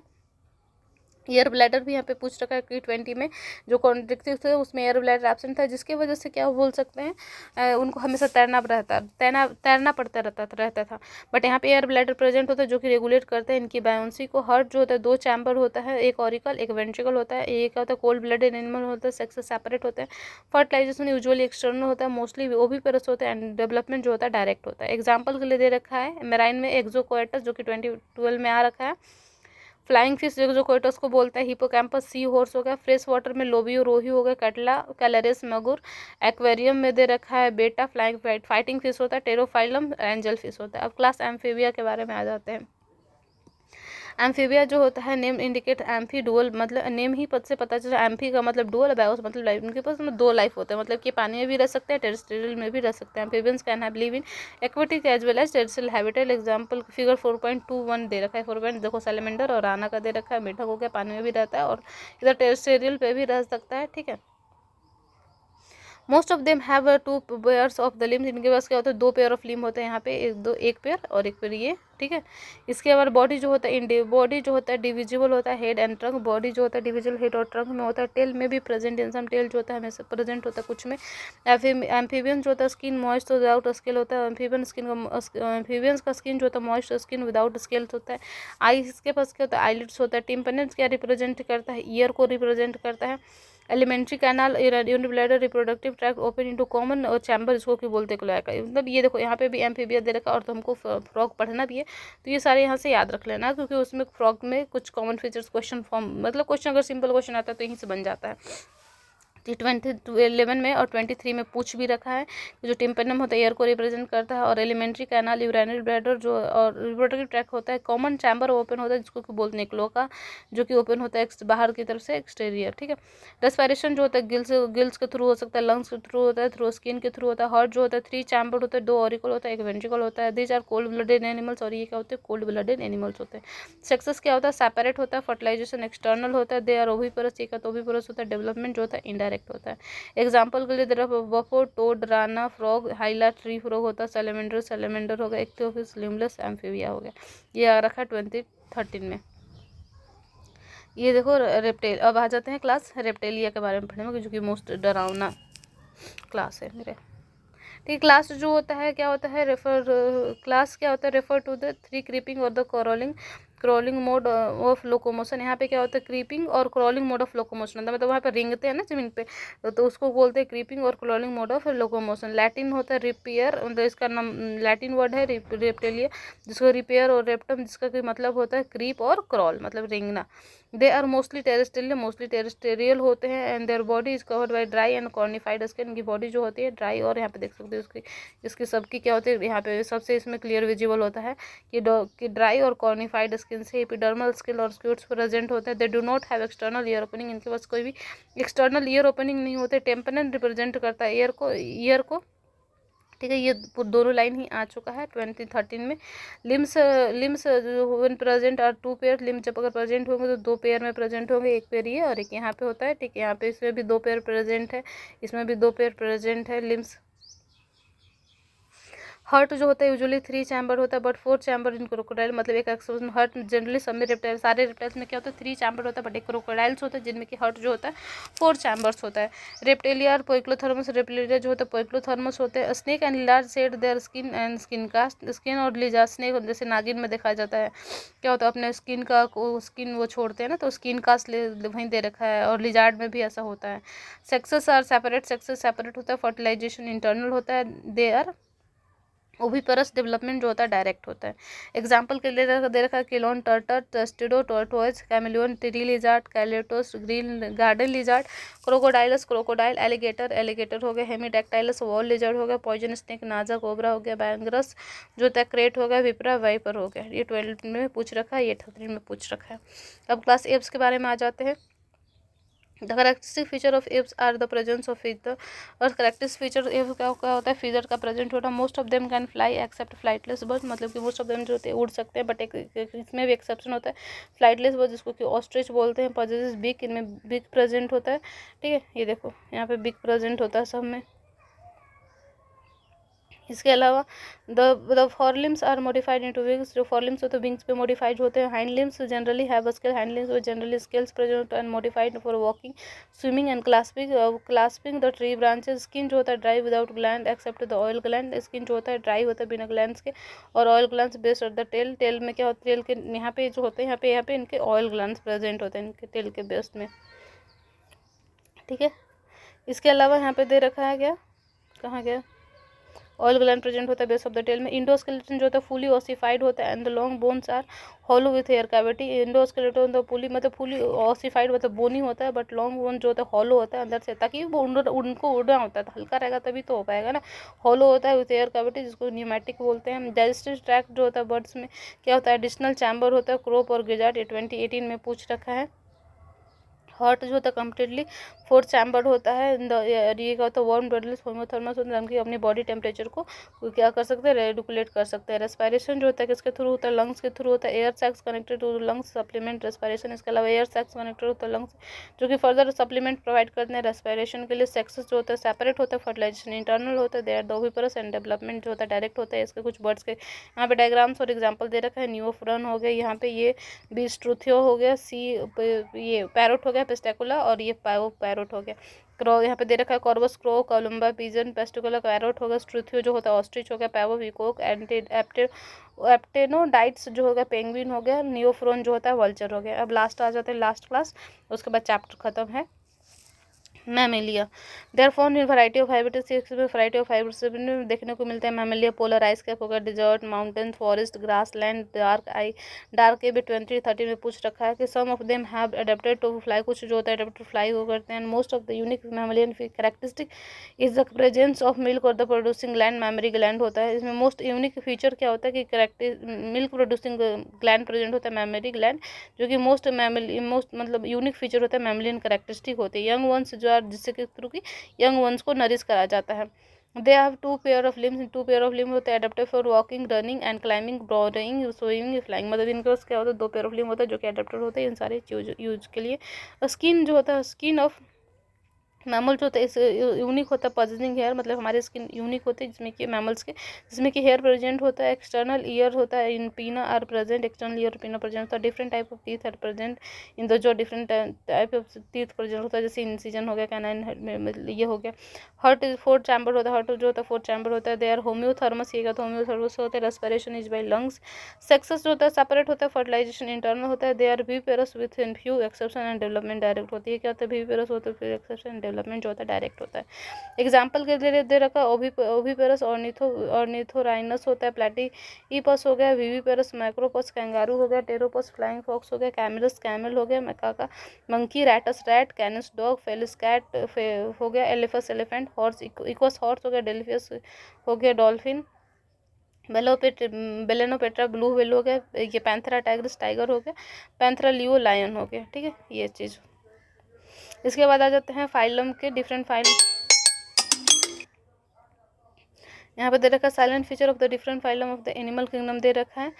Speaker 1: एयर ब्लैडर भी यहाँ पे पूछ रखा है कि 20 में जो कॉन्ट्रिक्टिव थे उसमें एयर ब्लैडर एब्सेंट था, जिसकी वजह से क्या बोल सकते हैं, उनको हमेशा तैरना पड़ता रहता था। बट यहाँ पे एयर ब्लैडर प्रेजेंट होता है जो कि रेगुलेट करते हैं इनकी बायोंसी को। हार्ट जो होता है 2 चैम्बर होता है, एक ऑरिकल एक वेंट्रिकल होता है। ये क्या होता है, कोल्ड ब्लडेड एनिमल होता है, सेक्स से सेपरेट होते हैं। फर्टिलाइजेशन यूजुअली एक्सटर्नल होता है, मोस्टली ओविपेरस होता है, एंड डेवलपमेंट जो होता है डायरेक्ट होता है। एग्जाम्पल के लिए दे रखा है मेराइन में एक्सोकोएटस जो कि 2012 में आ रखा है। फ्लाइंग फिश जो कोइटस को बोलता है, हिपोकैम्पस सी हॉर्स हो गया। फ्रेश वाटर में लोबियो रोही हो गया, कटला कैलरेस मगुर। एक्वेरियम में दे रखा है बेटा फ्लाइंग फाइटिंग फिश होता है, टेरोफाइलम एंजल फिश होता है। अब क्लास एम्फीबिया के बारे में आ जाते हैं। एम्फीबिया जो होता है, नेम इंडिकेट एम्फी डुअल, मतलब नेम ही पद से पता चला, एम्फी का मतलब डुअल, बायोस मतलब लाइफ, उनके पास मतलब 2 लाइफ होते हैं, मतलब कि पानी में भी रह सकते हैं, टेरेस्ट्रियल में भी रह सकते हैं। Amphibians can have live in aquatic as well as terrestrial habitat. Example figure 4.21 दे रखा है। 4 देखो सैलमेंडर और राना का दे रखा है, मेढक हो गया, पानी में भी रहता है और इधर टेरेस्ट्रियल पे भी रह सकता है, ठीक है। Most of them have 2 pairs of the limbs, इनके पास क्या होता है 2 पेयर ऑफ लिम्ब होते हैं यहाँ पे, एक पेयर और एक पेयर ये, ठीक है। इसके बाद बॉडी जो होता है बॉडी जो होता है डिविजिबल होता है, हेड एंड ट्रंक, बॉडी जो होता है डिविजिबल हेड और ट्रंक में होता है। टेल में भी प्रेजेंट इन सम, टेल जो होता है हमेशा प्रेजेंट होता है कुछ में। एम्फीबियन जो होता है स्किन मॉइस्ट विदाउट स्केल होता है, एम्फीबियंस का स्किन जो होता है मॉइस्ट, स्किन विदाउट स्केल्स होता है। आईज के पास क्या होता है आईलिड्स होता है। टिम्पैनिस क्या रिप्रेजेंट करता है, ईयर को रिप्रेजेंट करता है। Alimentary canal urinary bladder reproductive tract open into common chamber, इसको की बोलते हैं क्लोएका। मतलब ये देखो यहाँ पे भी एम्फीबिया दे रखा और तुमको फ्रॉग पढ़ना भी है तो ये सारे यहाँ से याद रख लेना, क्योंकि उसमें फ्रॉग में कुछ कॉमन फीचर्स क्वेश्चन फॉर्म, मतलब क्वेश्चन अगर सिंपल क्वेश्चन आता है तो यहीं से बन जाता है। 2011 में और 23 में पूछ भी रखा है। जो टिम्पेनम होता है एयर को रिप्रेजेंट करता है, और एलिमेंट्री कैनाल यूरिनरी ब्लैडर जो और रिप्रोडक्टिव ट्रैक होता है। कॉमन चैम्बर ओपन होता है जिसको कि बोलते हैं क्लोएका, जो कि ओपन होता है बाहर की तरफ से एक्सटीरियर, ठीक है। रेस्पिरेशन जो होता है गिल्स के थ्रू हो सकता है, लंग्स के थ्रू होता है, थ्रू स्किन के थ्रू होता है। हार्ट जो होता है 3 चैम्बर होता है, 2 ऑरिकल होता है, एक वेंट्रिकल होता है। These are cold blooded animals, और ये क्या होते हैं कोल्ड ब्लडेड एनिमल्स होते हैं। सेक्सेस क्या होता है सेपरेट होता है। फर्टिलाइजेशन एक्सटर्नल होता है। दे आर ओविपेरस, एक ओविपेरस होता है। डेवलपमेंट जो होता है इनडायरेक्ट होता है। एग्जाम्पल के लिए तरफ बफो, toad, Rana, frog, हाइला, tree frog होता है। सैलमेंडर होगा। इक्थियोफिस, लिम्बलेस, एम्फीबिया हो गया। ये आ रखा है 2013 में। ये देखो रेप्टेल। अब आ जाते हैं क्लास रेप्टेलिया के बारे में पढ़ने में, जो कि मोस्ट डरावना क्लास है मेरे। ठीक, क्लास जो होता है क्या होता है क्लास क्या होता है, रेफर टू द 3 क्रीपिंग और the crawling mode of locomotion. यहाँ पे क्या होता है क्रीपिंग और क्रॉलिंग मोड ऑफ लोकोमोशन होता है, मतलब वहाँ पे रेंगते हैं ना जमीन पे, तो उसको बोलते हैं क्रीपिंग और crawling mode of locomotion. Latin होता है रिपेयर, मतलब इसका नाम लैटिन वर्ड है रेप्टेलिया, जिसको रिपेयर, और रेप्टम जिसका कि मतलब होता है क्रीप और क्रॉल मतलब रेंगना। दे आर मोस्टली टेरेस्टेरियल होते हैं, and their body is covered by dry and cornified skin. इनकी बॉडी जो होती है ड्राई, और यहाँ पे देख सकते हो इसकी सबकी क्या होती है, यहाँ पे सबसे इसमें क्लियर विजिबल होता है कि ड्राई और कॉर्निफाइड स्किन से। एपिडर्मल स्किन और स्क्यूट्स प्रेजेंट होते हैं। They do not have external ear opening, इनके पास कोई भी एक्सटर्नल ईयर ओपनिंग नहीं होते। टेम्परन रिप्रेजेंट करता है ईयर को, ठीक है। ये दोनों लाइन ही आ चुका है 2013 में। लिम्स जो when present are 2 pair, limbs जब अगर प्रेजेंट होंगे तो 2 पेयर में प्रेजेंट होंगे, एक पेयर ये और एक यहाँ पे होता है, ठीक है। यहाँ पे इसमें भी 2 पेयर प्रेजेंट है, इसमें भी 2 पेयर प्रेजेंट है लिम्स। हार्ट जो होता है यूजुअली 3 चैम्बर होता है, बट 4 चैम्बर इन क्रोकोडाइल, मतलब एक एक्सेप्शन। हार्ट जनरली सब में रेप्टाइल, सारे रेप्टाइल्स में क्या होता है 3 चैम्बर होता है, बट एक क्रोकोडाइल्स होता है जिनमें कि हार्ट जो होता है 4 चैम्बर्स होता है। रेप्टेलिया और पोइक्लोथर्मस, रेप्टेलिया जो होता है पोइक्लोथर्मस होते हैं। Snake and lizard shed their skin and skin cast, skin और लिजार्ड, स्नेक जैसे नागिन में देखा जाता है क्या होता है अपने स्किन वो छोड़ते हैं ना, तो स्किन कास्ट वहीं दे रखा है, और लिजार्ड में भी ऐसा होता है। Sexes are separate, sexes separate होता है। फर्टिलाइजेशन इंटरनल होता है। दे आर ओविपेरस, डेवलपमेंट जो होता है डायरेक्ट होता है। एग्जाम्पल के लिए दे रखा है Chelone turtle, Testudo tortoise, chameleon, टिरी lizard, Calotes, green garden lizard, Crocodylus crocodile, alligator हो गया, हेमीडेक्टाइलस वॉल लिजार्ड हो गया, पॉइजन स्नेक नाजा कोबरा हो गया, बैंगरस जो होता है क्रेट हो गया, विपरा वाइपर हो गया। ये 12 में पूछ रखा है, ये 13 में पूछ रखा है। अब क्लास एप्स के बारे में आ जाते हैं। The characteristic feature of apes are the presence of feather, और करेक्टरिस्टिक फीचर एप क्या होता है फीदर का प्रेजेंट होता है। Most of them can fly except flightless bird, मतलब कि मोस्ट ऑफ देम जो होते हैं उड़ सकते हैं, बट एक इसमें भी एक्सेप्शन होता है फ्लाइटलेस बर्ड जिसको कि ऑस्ट्रिच बोलते हैं। पजेसेस बिग, इनमें बिग प्रेजेंट होता है, ठीक है। ये देखो यहाँ पे बिग प्रेजेंट होता है सब में, इसके अलावा the forelimbs are modified into wings, जो फॉरलिम्स होते हैं विंग्स पे मॉडिफाइड होते हैं। Hind limbs generally have scale, hind limbs with generally scales present and modified for walking, swimming and clasping the tree branches. Skin जो होता है dry without gland except the oil gland, skin जो होता है dry होता है बिना glands के, और oil glands based of the tail. Tail में क्या होता है, टेल के यहाँ पे जो होते हैं यहाँ पे इनके ऑयल ग्लैंड्स प्रेजेंट होते हैं इनके टेल के बेस्ट में, ठीक है। इसके अलावा यहाँ पे दे रखा है क्या, कहाँ गया, ऑयल ग्लैंड प्रेजेंट होता है बेस ऑफ द टेल में। इंडोस्केलेटन जो होता है फुली ऑसिफाइड होता है and the long bones are hollow with hair cavity. Endoskeleton तो फुली मतलब फुली ऑसिफाइड मतलब बोनी होता है, बट लॉन्ग बोन जो होता है हॉलो होता है अंदर से, ताकि वो उनको उड़ना होता है, तो हल्का रहेगा तभी तो हो पाएगा ना। हॉलो होता है विथ एयर कैविटी, जिसको न्यूमेटिक बोलते हैं। डाइजेस्टिव ट्रैक्ट जो होता है बर्ड्स में क्या होता है, एडिशनल चैम्बर होता है, क्रोप और गिजार्ड, ये 2018 में पूछ रखा है। हार्ट जो होता है कम्प्लीटली फोर्थ चैम्बर होता है। ये क्या होता है, वार्म ब्लडलेस होम्योथर्मस होता है, हम अपनी बॉडी टेम्परेचर को क्या कर सकते हैं, रेगुलेट कर सकते हैं। रेस्पिरेशन जो होता है किसके थ्रू होता है, लंग्स के थ्रू होता है। Air sacs connected to lungs supplement respiration, इसके अलावा एयर सैक्स कनेक्टेड होता है लंग्स, जो कि फर्दर सप्लीमेंट प्रोवाइड करते हैं रेस्पिरेशन के लिए। सेक्सेस जो होता है सेपरेट होता है, फर्टिलाइजेशन इंटरनल होता है, they are the oviparous, and development जो होता है डायरेक्ट होता है। इसके कुछ बर्ड्स के यहाँ पे डायग्राम्स और एग्जाम्पल दे रखा है। न्यूफ्रन हो गया, यहाँ पे ये बीस्ट्रुथियो हो गया, ये पैरोट हो गया पिस्टेकुला, और ये पैरोट हो गया। क्रो यहाँ पे दे रखा है, Corvus crow, Columba pigeon, Psittacula parrot होगा। स्ट्रुथियो जो होता है ऑस्ट्रिच हो गया, पैवो विकोक, एप्टेनोडाइट्स जो होगा पेंगुइन हो गया, नियोफ्रोन जो होता है वल्चर हो गया। अब लास्ट आ जाते हैं, लास्ट क्लास, उसके बाद चैप्टर खत्म है। Mammalia they're found in variety of habitats, इसमें वैरायटी ऑफ हैबिटेट्स देखने को मिलते हैं। मैमेलिया पोलर आइस कैप होगा, desert, mountain, forest, grassland, डार्क ए भी 2013 में पूछ रखा है कि some of them have adapted to fly, कुछ जो होता है अडेप्टेड टू फ्लाई हो करते हैं। Most of the unique mammalian characteristic is the presence of milk और the producing gland, mammary gland होता है। इसमें मोस्ट यूनिक फीचर क्या होता है कि मिल्क प्रोड्यूसिंग ग्लैंड प्रेजेंट होता है, मैमरी ग्लैंड, जो कि मोस्ट मतलब यूनिक फीचर होता है, मैमलियन कैरेक्टरिस्टिक होती है। यंग वंस जो जिससे के थ्रू की यंग वंस को नरिश करा जाता है। They have two pair of limbs होते हैं adapted for walking, running and climbing, burrowing, swimming, flying, मतलब इनके पास क्या होता है, 2 पेयर ऑफ लिम्स होता है जो कि अडेप्टेड होते हैं इन सारे यूज के लिए। स्किन जो होता है, स्किन ऑफ मैमल जो होता है इस यूनिक होता है, पॉजिटिव हेयर, मतलब हमारे स्किन यूनिक होते हैं जिसमें कि मैमल्स के, जिसमें कि हेयर प्रेजेंट होता है। एक्सटर्नल ईयर होता है, इन pinna are present, external ear pinna present होता है। Different type of teeth are present in the, जो different type of teeth present होता है, जैसे इंसिजन हो गया, कैनाइन ये हो गया। हार्ट इज फोर्थ चैम्बर होता है, हार्ट जो होता है फोर्थ चैम्बर होता है। दे आर होम्योथर्मस, ये तो होम्योथर्मस होता है। Respiration is by lungs. Sexes जो होता है सेपरेट होता है, फर्टिलाइजेशन इंटरनल होता है। They are viviparous with in few exception, and development direct होती है। क्या होता है, विविपेरस होता है, फिर एक्सेप्शन, डेवलपमेंट जो होता है डायरेक्ट होता है। एग्जाम्पल के लिए दे रखा ओविपेरस ऑर्निथोराइनस होता है, प्लेटीपस हो गया, विविपेरस मैक्रोपस कैंगारू हो गया, टेरोपस फ्लाइंग फॉक्स हो गया, कैमरस कैमल हो गया, Macaca monkey, Rattus rat, Canis dog, Felis cat हो गया, Elephas elephant, horse Equus horse हो गया, डेलिफियस हो गया, डॉल्फिन, बेलेनोपेट्रा ब्लू व्हेल हो गया, ये पैंथेरा टाइग्रिस टाइगर हो गया, पैंथेरा लियो लायन हो गया, ठीक है ये चीज़। इसके बाद आ जाते हैं फाइलम के डिफरेंट फाइलम। यहाँ पे दे रखा है salient feature of the different phylum of the animal kingdom दे रखा है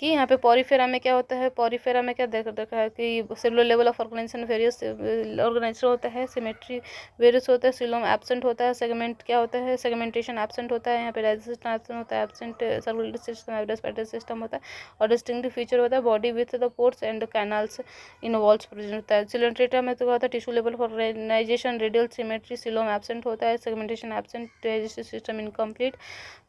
Speaker 1: कि यहाँ पे पॉरीफेरा में क्या होता है, पॉरीफेरा में क्या देख रखा है कि cellular level of organisation various organisation होता है, सिमेट्री वेरियस होता है, सिलोम एब्सेंट होता है, सेगमेंट क्या होता है, सेगमेंटेशन एब्सेंट होता है, यहाँ पे डाइजेशन एब्सेंट होता है, absent circulatory system, respiratory system होता है, और डिस्टिंक्टिव फीचर होता है body with the ports and canals in walls present होता है। सिलेंट्रेटा में तो क्या होता है, tissue level of organisation, radial symmetry, coelom absent होता है, segmentation absent, digestive system incomplete,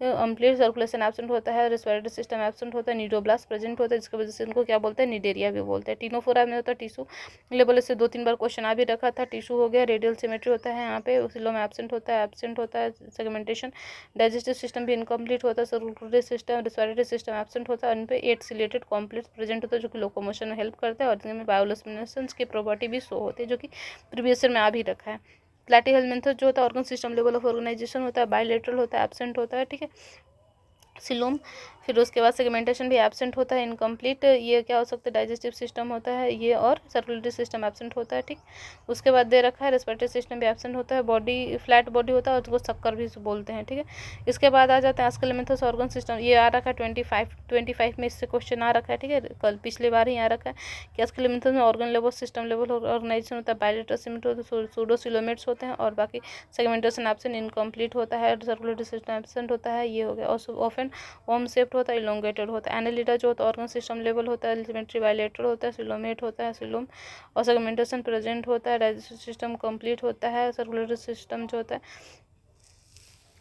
Speaker 1: complete circulation absent होता है, रेस्पिरेटरी सिस्टम एब्सेंट होता है, नीडोब्लास्ट प्रेजेंट होता है, जिसकी वजह से इनको क्या बोलते हैं, निडेरिया भी बोलते हैं। टीनोफोरा में होता है टिश्यू लेवल, इससे 2-3 बार क्वेश्चन आ भी रखा था। टिश्यू हो गया, रेडियल सिमेट्री होता है, यहाँ पे सिलोम एब्सेंट होता है, सेगमेंटेशन, डाइजेस्टिव सिस्टम भी इनकम्प्लीट होता है, circulatory system, respiratory system absent होता है, उन पे 8 सिलेटेड कॉम्प्लेक्स प्रेजेंट होता है जो कि लोकोमोशन में हेल्प करता है, और इनमें बायोलुमिनेसेंस की प्रॉपर्टी भी शो होती है, जो कि प्रीवियस ईयर में आ भी रखा है। प्लैटीहेलमिन्थस जो होता है organ system level of organisation होता है, बायलेटरल होता है, एब्सेंट होता है, ठीक है। सिलोम फिर उसके बाद सेगमेंटेशन भी एब्सेंट होता है, इनकम्प्लीट। ये क्या हो सकता है, डाइजेस्टिव सिस्टम होता है ये, और सर्कुलेटरी सिस्टम एब्सेंट होता है, ठीक। उसके बाद दे रखा है रेस्पिरेटरी सिस्टम भी एब्सेंट होता है, बॉडी फ्लैट बॉडी होता है और उसको शक्कर भी बोलते हैं, ठीक है। इसके बाद आ जाते हैं स्केलेटल ऑर्गन सिस्टम। ये आ रखा है 25 में इससे क्वेश्चन आ रखा है, ठीक है। कल पिछली बार ही आ रखा है कि स्केलेटल में organ level system level organisation होता है, बायलेटरल सिमेट्री होता है, सूडोसिलोमेट्स होते हैं, और बाकी सेगमेंटेशन एब्सेंट इनकम्प्लीट होता है, सर्कुलेटरी सिस्टम एब्सेंट होता है, ये हो गया। और ऑफन ओम शेप्ड होता है, इलोंगेटेड होता है। एनालिटा जो होता है ऑर्गन सिस्टम लेवल होता है, सिमेट्री बायलेटरल होता है, सिलोमेट होता है, सिलोम, और सेगमेंटेशन प्रेजेंट होता है, डाइजेस्टिव सिस्टम कंप्लीट होता है। सर्कुलेटरी सिस्टम जो होता है,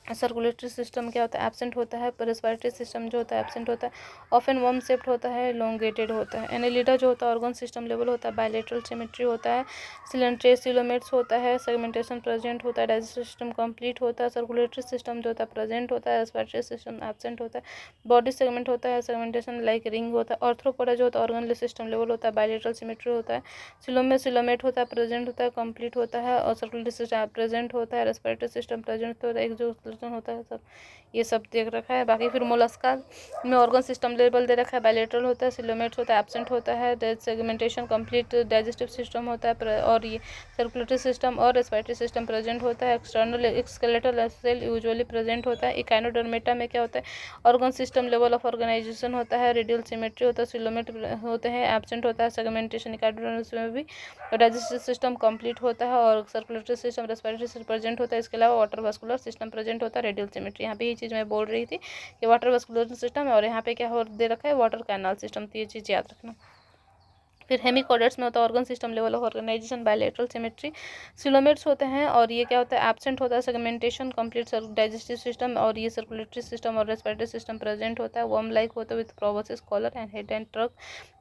Speaker 1: सर्कुलेटरी सिस्टम क्या होता है, एब्सेंट होता है। रेस्पिरेटरी सिस्टम जो होता है एब्सेंट होता है, ऑफन वर्म शेप्ड होता है, इलोंगेटेड होता है। एनालिटा जो होता है ऑर्गन सिस्टम लेवल होता है, बायलेटरल सिमेट्री होता है, सिलोमेट्स होता है, सेगमेंटेशन प्रेजेंट होता है, डाइजेस्टिव सिस्टम कंप्लीट होता है। सर्कुलेटरी सिस्टम जो होता है प्रेजेंट होता है, रेस्पिरेटरी सिस्टम एब्सेंट होता है, बॉडी सेगमेंट होता है, सेगमेंटेशन लाइक रिंग होता है। ऑर्थ्रोपोडा जो होता है ऑर्गन सिस्टम लेवल होता है, बायलेटरल सिमेट्री होता है, सिलोमेट होता है, प्रेजेंट होता है, कंप्लीट होता है, और सर्कुलेटरी सिस्टम प्रेजेंट होता है, रेस्पिरेटरी सिस्टम प्रेजेंट होता है, एक जो होता है सब ये सब देख रखा है। बाकी फिर मोलस्का में ऑर्गन सिस्टम लेवल दे रखा है, बायलेटरल होता है, सिलोमेट्स होता है, एब्सेंट होता है, सेगमेंटेशन कंप्लीट, डाइजेस्टिव सिस्टम होता है, और ये सर्कुलेटरी सिस्टम और रेस्पिरेटरी सिस्टम प्रेजेंट होता है। External skeletal shell usually present होता है। इकाइनोडर्मेटा में क्या होता है, organ system level of organisation होता है, रेडियल सिमेट्री होता है, सिलोमेट होते हैं, एब्सेंट होता है, सेगमेंटेशन इकाइनोडर्मेटा में भी, डाइजेस्टिव सिस्टम कंप्लीट होता है, और circulatory system respiratory system present होता है। इसके अलावा वाटर वास्कुलर सिस्टम प्रेजेंट होता है, रेडियल सिमेट्री। यहाँ पे ये चीज़ मैं बोल रही थी कि वाटर वास्कुलर सिस्टम है, और यहाँ पे क्या हो दे रखा है, वाटर कैनाल सिस्टम। तो ये चीज़ याद रखना। फिर हेमिकॉर्डेट्स में होता है organ system level of organisation, bilateral symmetry, coelomates होते हैं, और ये क्या होता है, एब्सेंट होता है, सेगमेंटेशन कंप्लीट, डाइजेस्टिव सिस्टम, और ये सर्कुलेटरी सिस्टम और रेस्पिरेटरी सिस्टम प्रेजेंट होता है। वर्म लाइक होता है with proboscis collar and head and trunk.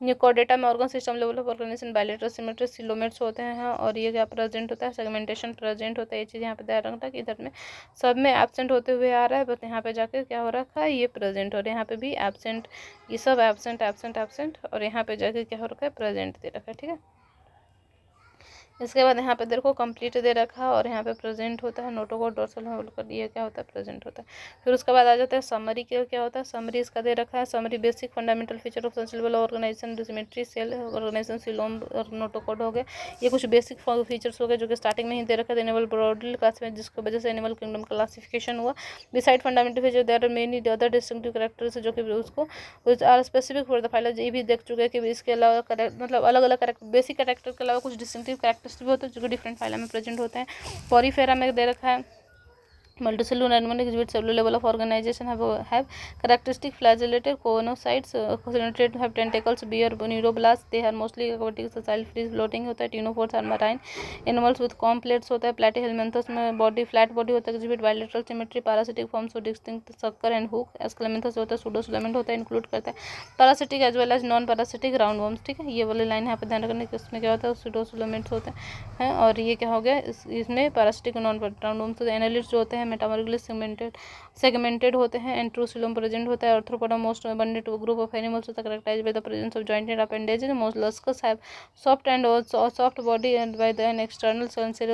Speaker 1: न्यूकॉर्डेटा में organ system level of organisation, bilateral symmetry, coelomates होते हैं, और ये क्या प्रेजेंट होता है, सेगमेंटेशन प्रेजेंट होता है। ये चीज़ यहाँ पे ध्यान रखना कि इधर में सब में एब्सेंट होते हुए आ रहा है, बट यहाँ पे जाकर क्या हो रखा है, ये प्रेजेंट, और यहाँ पे भी एब्सेंट, ये सब एब्सेंट एब्सेंट एब्सेंट, और यहाँ पे जाके क्या हो रखा है, प्रेजेंट दे रखा है, ठीक है। इसके बाद यहाँ पे देखो कंप्लीट दे रखा है, और यहाँ पे प्रेजेंट होता है, नोटोकॉर्ड डोर्सल होकर ये क्या होता है, प्रेजेंट होता है। फिर उसके बाद आ जाता है समरी के, क्या होता है, समरी इसका दे रखा है। Summary basic fundamental feature of sensible organisation, symmetry, cell organisation, coelom और नोटोकॉर्ड हो गए। ये कुछ बेसिक फीचर्स हो गए जो कि स्टार्टिंग में ही दे रखा है। एनिमल ब्रॉडली क्लासिफाइड, जिसकी वजह से एनिमल किंगडम क्लासिफिकेशन हुआ। Beside fundamental feature there are many other distinctive characters, जो कि उसको are specific for the phyla. ये भी देख चुके हैं कि इसके अलावा मतलब अलग अलग बेसिक कैरेक्टर के अलावा कुछ डिस्टिंक्टिव कैरेक्टर्स भी होते हैं जो कि डिफरेंट फाइलम में प्रेजेंट होते हैं। पॉरीफेरा में दे रखा है multicellular animal exhibit cellular level of organization, have characteristic flagellated conocytes, concentrate, have tentacles, bear neuroblasts, they are mostly aquatic, sessile, free floating होता है। टिनोफोर्स are marine animals with comb plates होता है। platyhelminthus में body flat body होता है, exhibit bilateral symmetry, parasitic forms of distinct sucker and hook। escalaminthus होता है, pseudofilament होता है, इंक्लूड करता है parasitic as well as non parasitic roundworms, ठीक है। ये वाली लाइन यहाँ पे ध्यान रखने की, इसमें क्या होता है, pseudofilament होता है, और ये क्या हो गया, इसमें parasitic नॉन राउंडवर्म्स। एनालिट्स जो होते हैं मेटामॉर्फिकली सेगमेंटेड होते हैं, एंट्रोसिलोम प्रेजेंट होता है। Arthropoda most abundant group of animals होता है, characterised by the presence of jointed appendages. Molluscs have soft and soft body and by the an external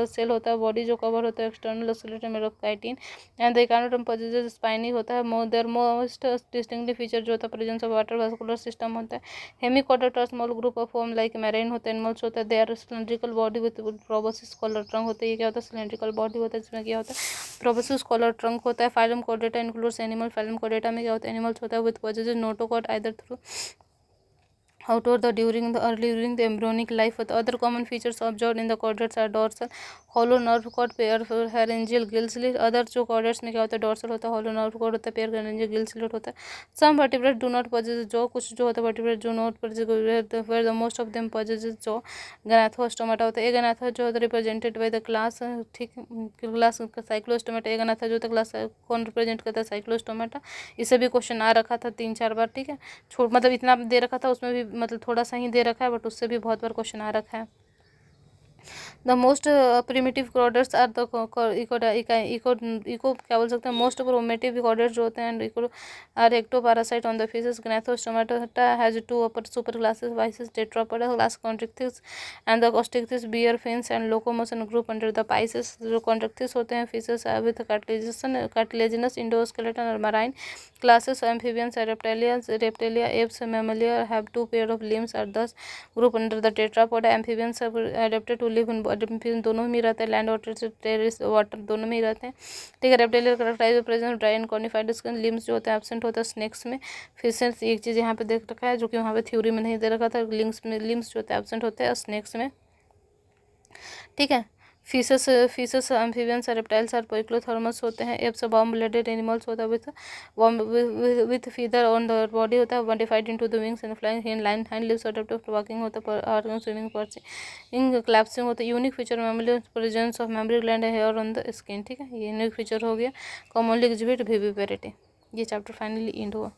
Speaker 1: shell होता है, बॉडी जो कवर होता है एक्सटर्नल स्केलेटन में chitin, and the echinoderm possesses spiny होता है। देयर मोस्ट डिस्टिंक्टिव फीचर जो होता है presence of water vascular system होता है। Hemichordata small group of form like marine होता है, एनिमल्स होता है। They are cylindrical body with proboscis collar trunk होता है। ये क्या होता है, सिलेंड्रिकल बॉडी होता है, जिसमें क्या होता है, प्रोबोसिस कॉलर ट्रंक होता है। Phylum Chordata includes animal, phylum Chordata में क्या होता है, एनिमल्स होता है with possesses notochord either through outward during the embryonic life. The other common features observed in the chordates are dorsal hollow nerve cord, pharyngeal gill slit. Other जो chordates में क्या होता है, dorsal होता है, hollow nerve cord होता है, pharyngeal gill slit होता है। some vertebrates do not possess jaw, कुछ जो होता है vertebrates do not possess, where the most of them possesses jaw। गनाथोस्टोमाटा होता है। एगनाथा जो होता है रिप्रेजेंटेड बाय द क्लास, ठीक, क्लास साइक्लोस्टोमाटा। एगनाथा जो होता है क्लास कौन रिप्रेजेंट करता है, साइक्लोस्टोमाटा। इससे भी क्वेश्चन आ रखा था 3-4 बार, ठीक है। छोड़ मतलब इतना दे रखा था, उसमें भी मतलब थोड़ा सा ही दे रखा है, बट उससे भी बहुत बार क्वेश्चन आ रखा है। The most primitive chordates are the echo क्या बोल सकते हैं, मोस्ट प्रोमेटिव कॉर्डर्स जो होते हैं इको are ectoparasite on the fishes. Gnathostomata has two upper super classes Pisces Tetrapoda class Chondrichthyes and the Osteichthyes bear fins and locomotion group under the Pisces. जो Chondrichthyes होते हैं fishes with cartilaginous endoskeleton और marine classes amphibians Reptilia Aves Mammalia have two pair of limbs are thus group under the Tetrapoda. Amphibians adapted to live in दोनों में ही रहते हैं, land water terrace water दोनों में ही रहते हैं। ठीक है, Reptilia characterise present dry and cornified skin. Limbs जो होते हैं एब्सेंट होता है स्नेक्स में। फिशेस एक चीज़ यहाँ पे देख रखा है जो कि वहाँ पे थ्योरी में नहीं दे रखा था, लिम्स जो होते हैं एब्सेंट होते हैं स्नेक्स में। ठीक है, फिशेस एम्फीबियंस रेप्टाइल्स और पोइक्लोथर्मस होते हैं। एप्स वार्म ब्लडेड एनिमल्स होता है with feather on the body होता है, modified into the wings and flying in line hind limbs adaptive to walking होता है और स्विमिंग पर्चिंग क्लैप्सिंग होता है। Unique feature memory presence of memory gland hair on the skin. ठीक है, ये यूनिक फीचर हो गया। Commonly exhibit viviparity. ये चैप्टर फाइनली एंड हुआ।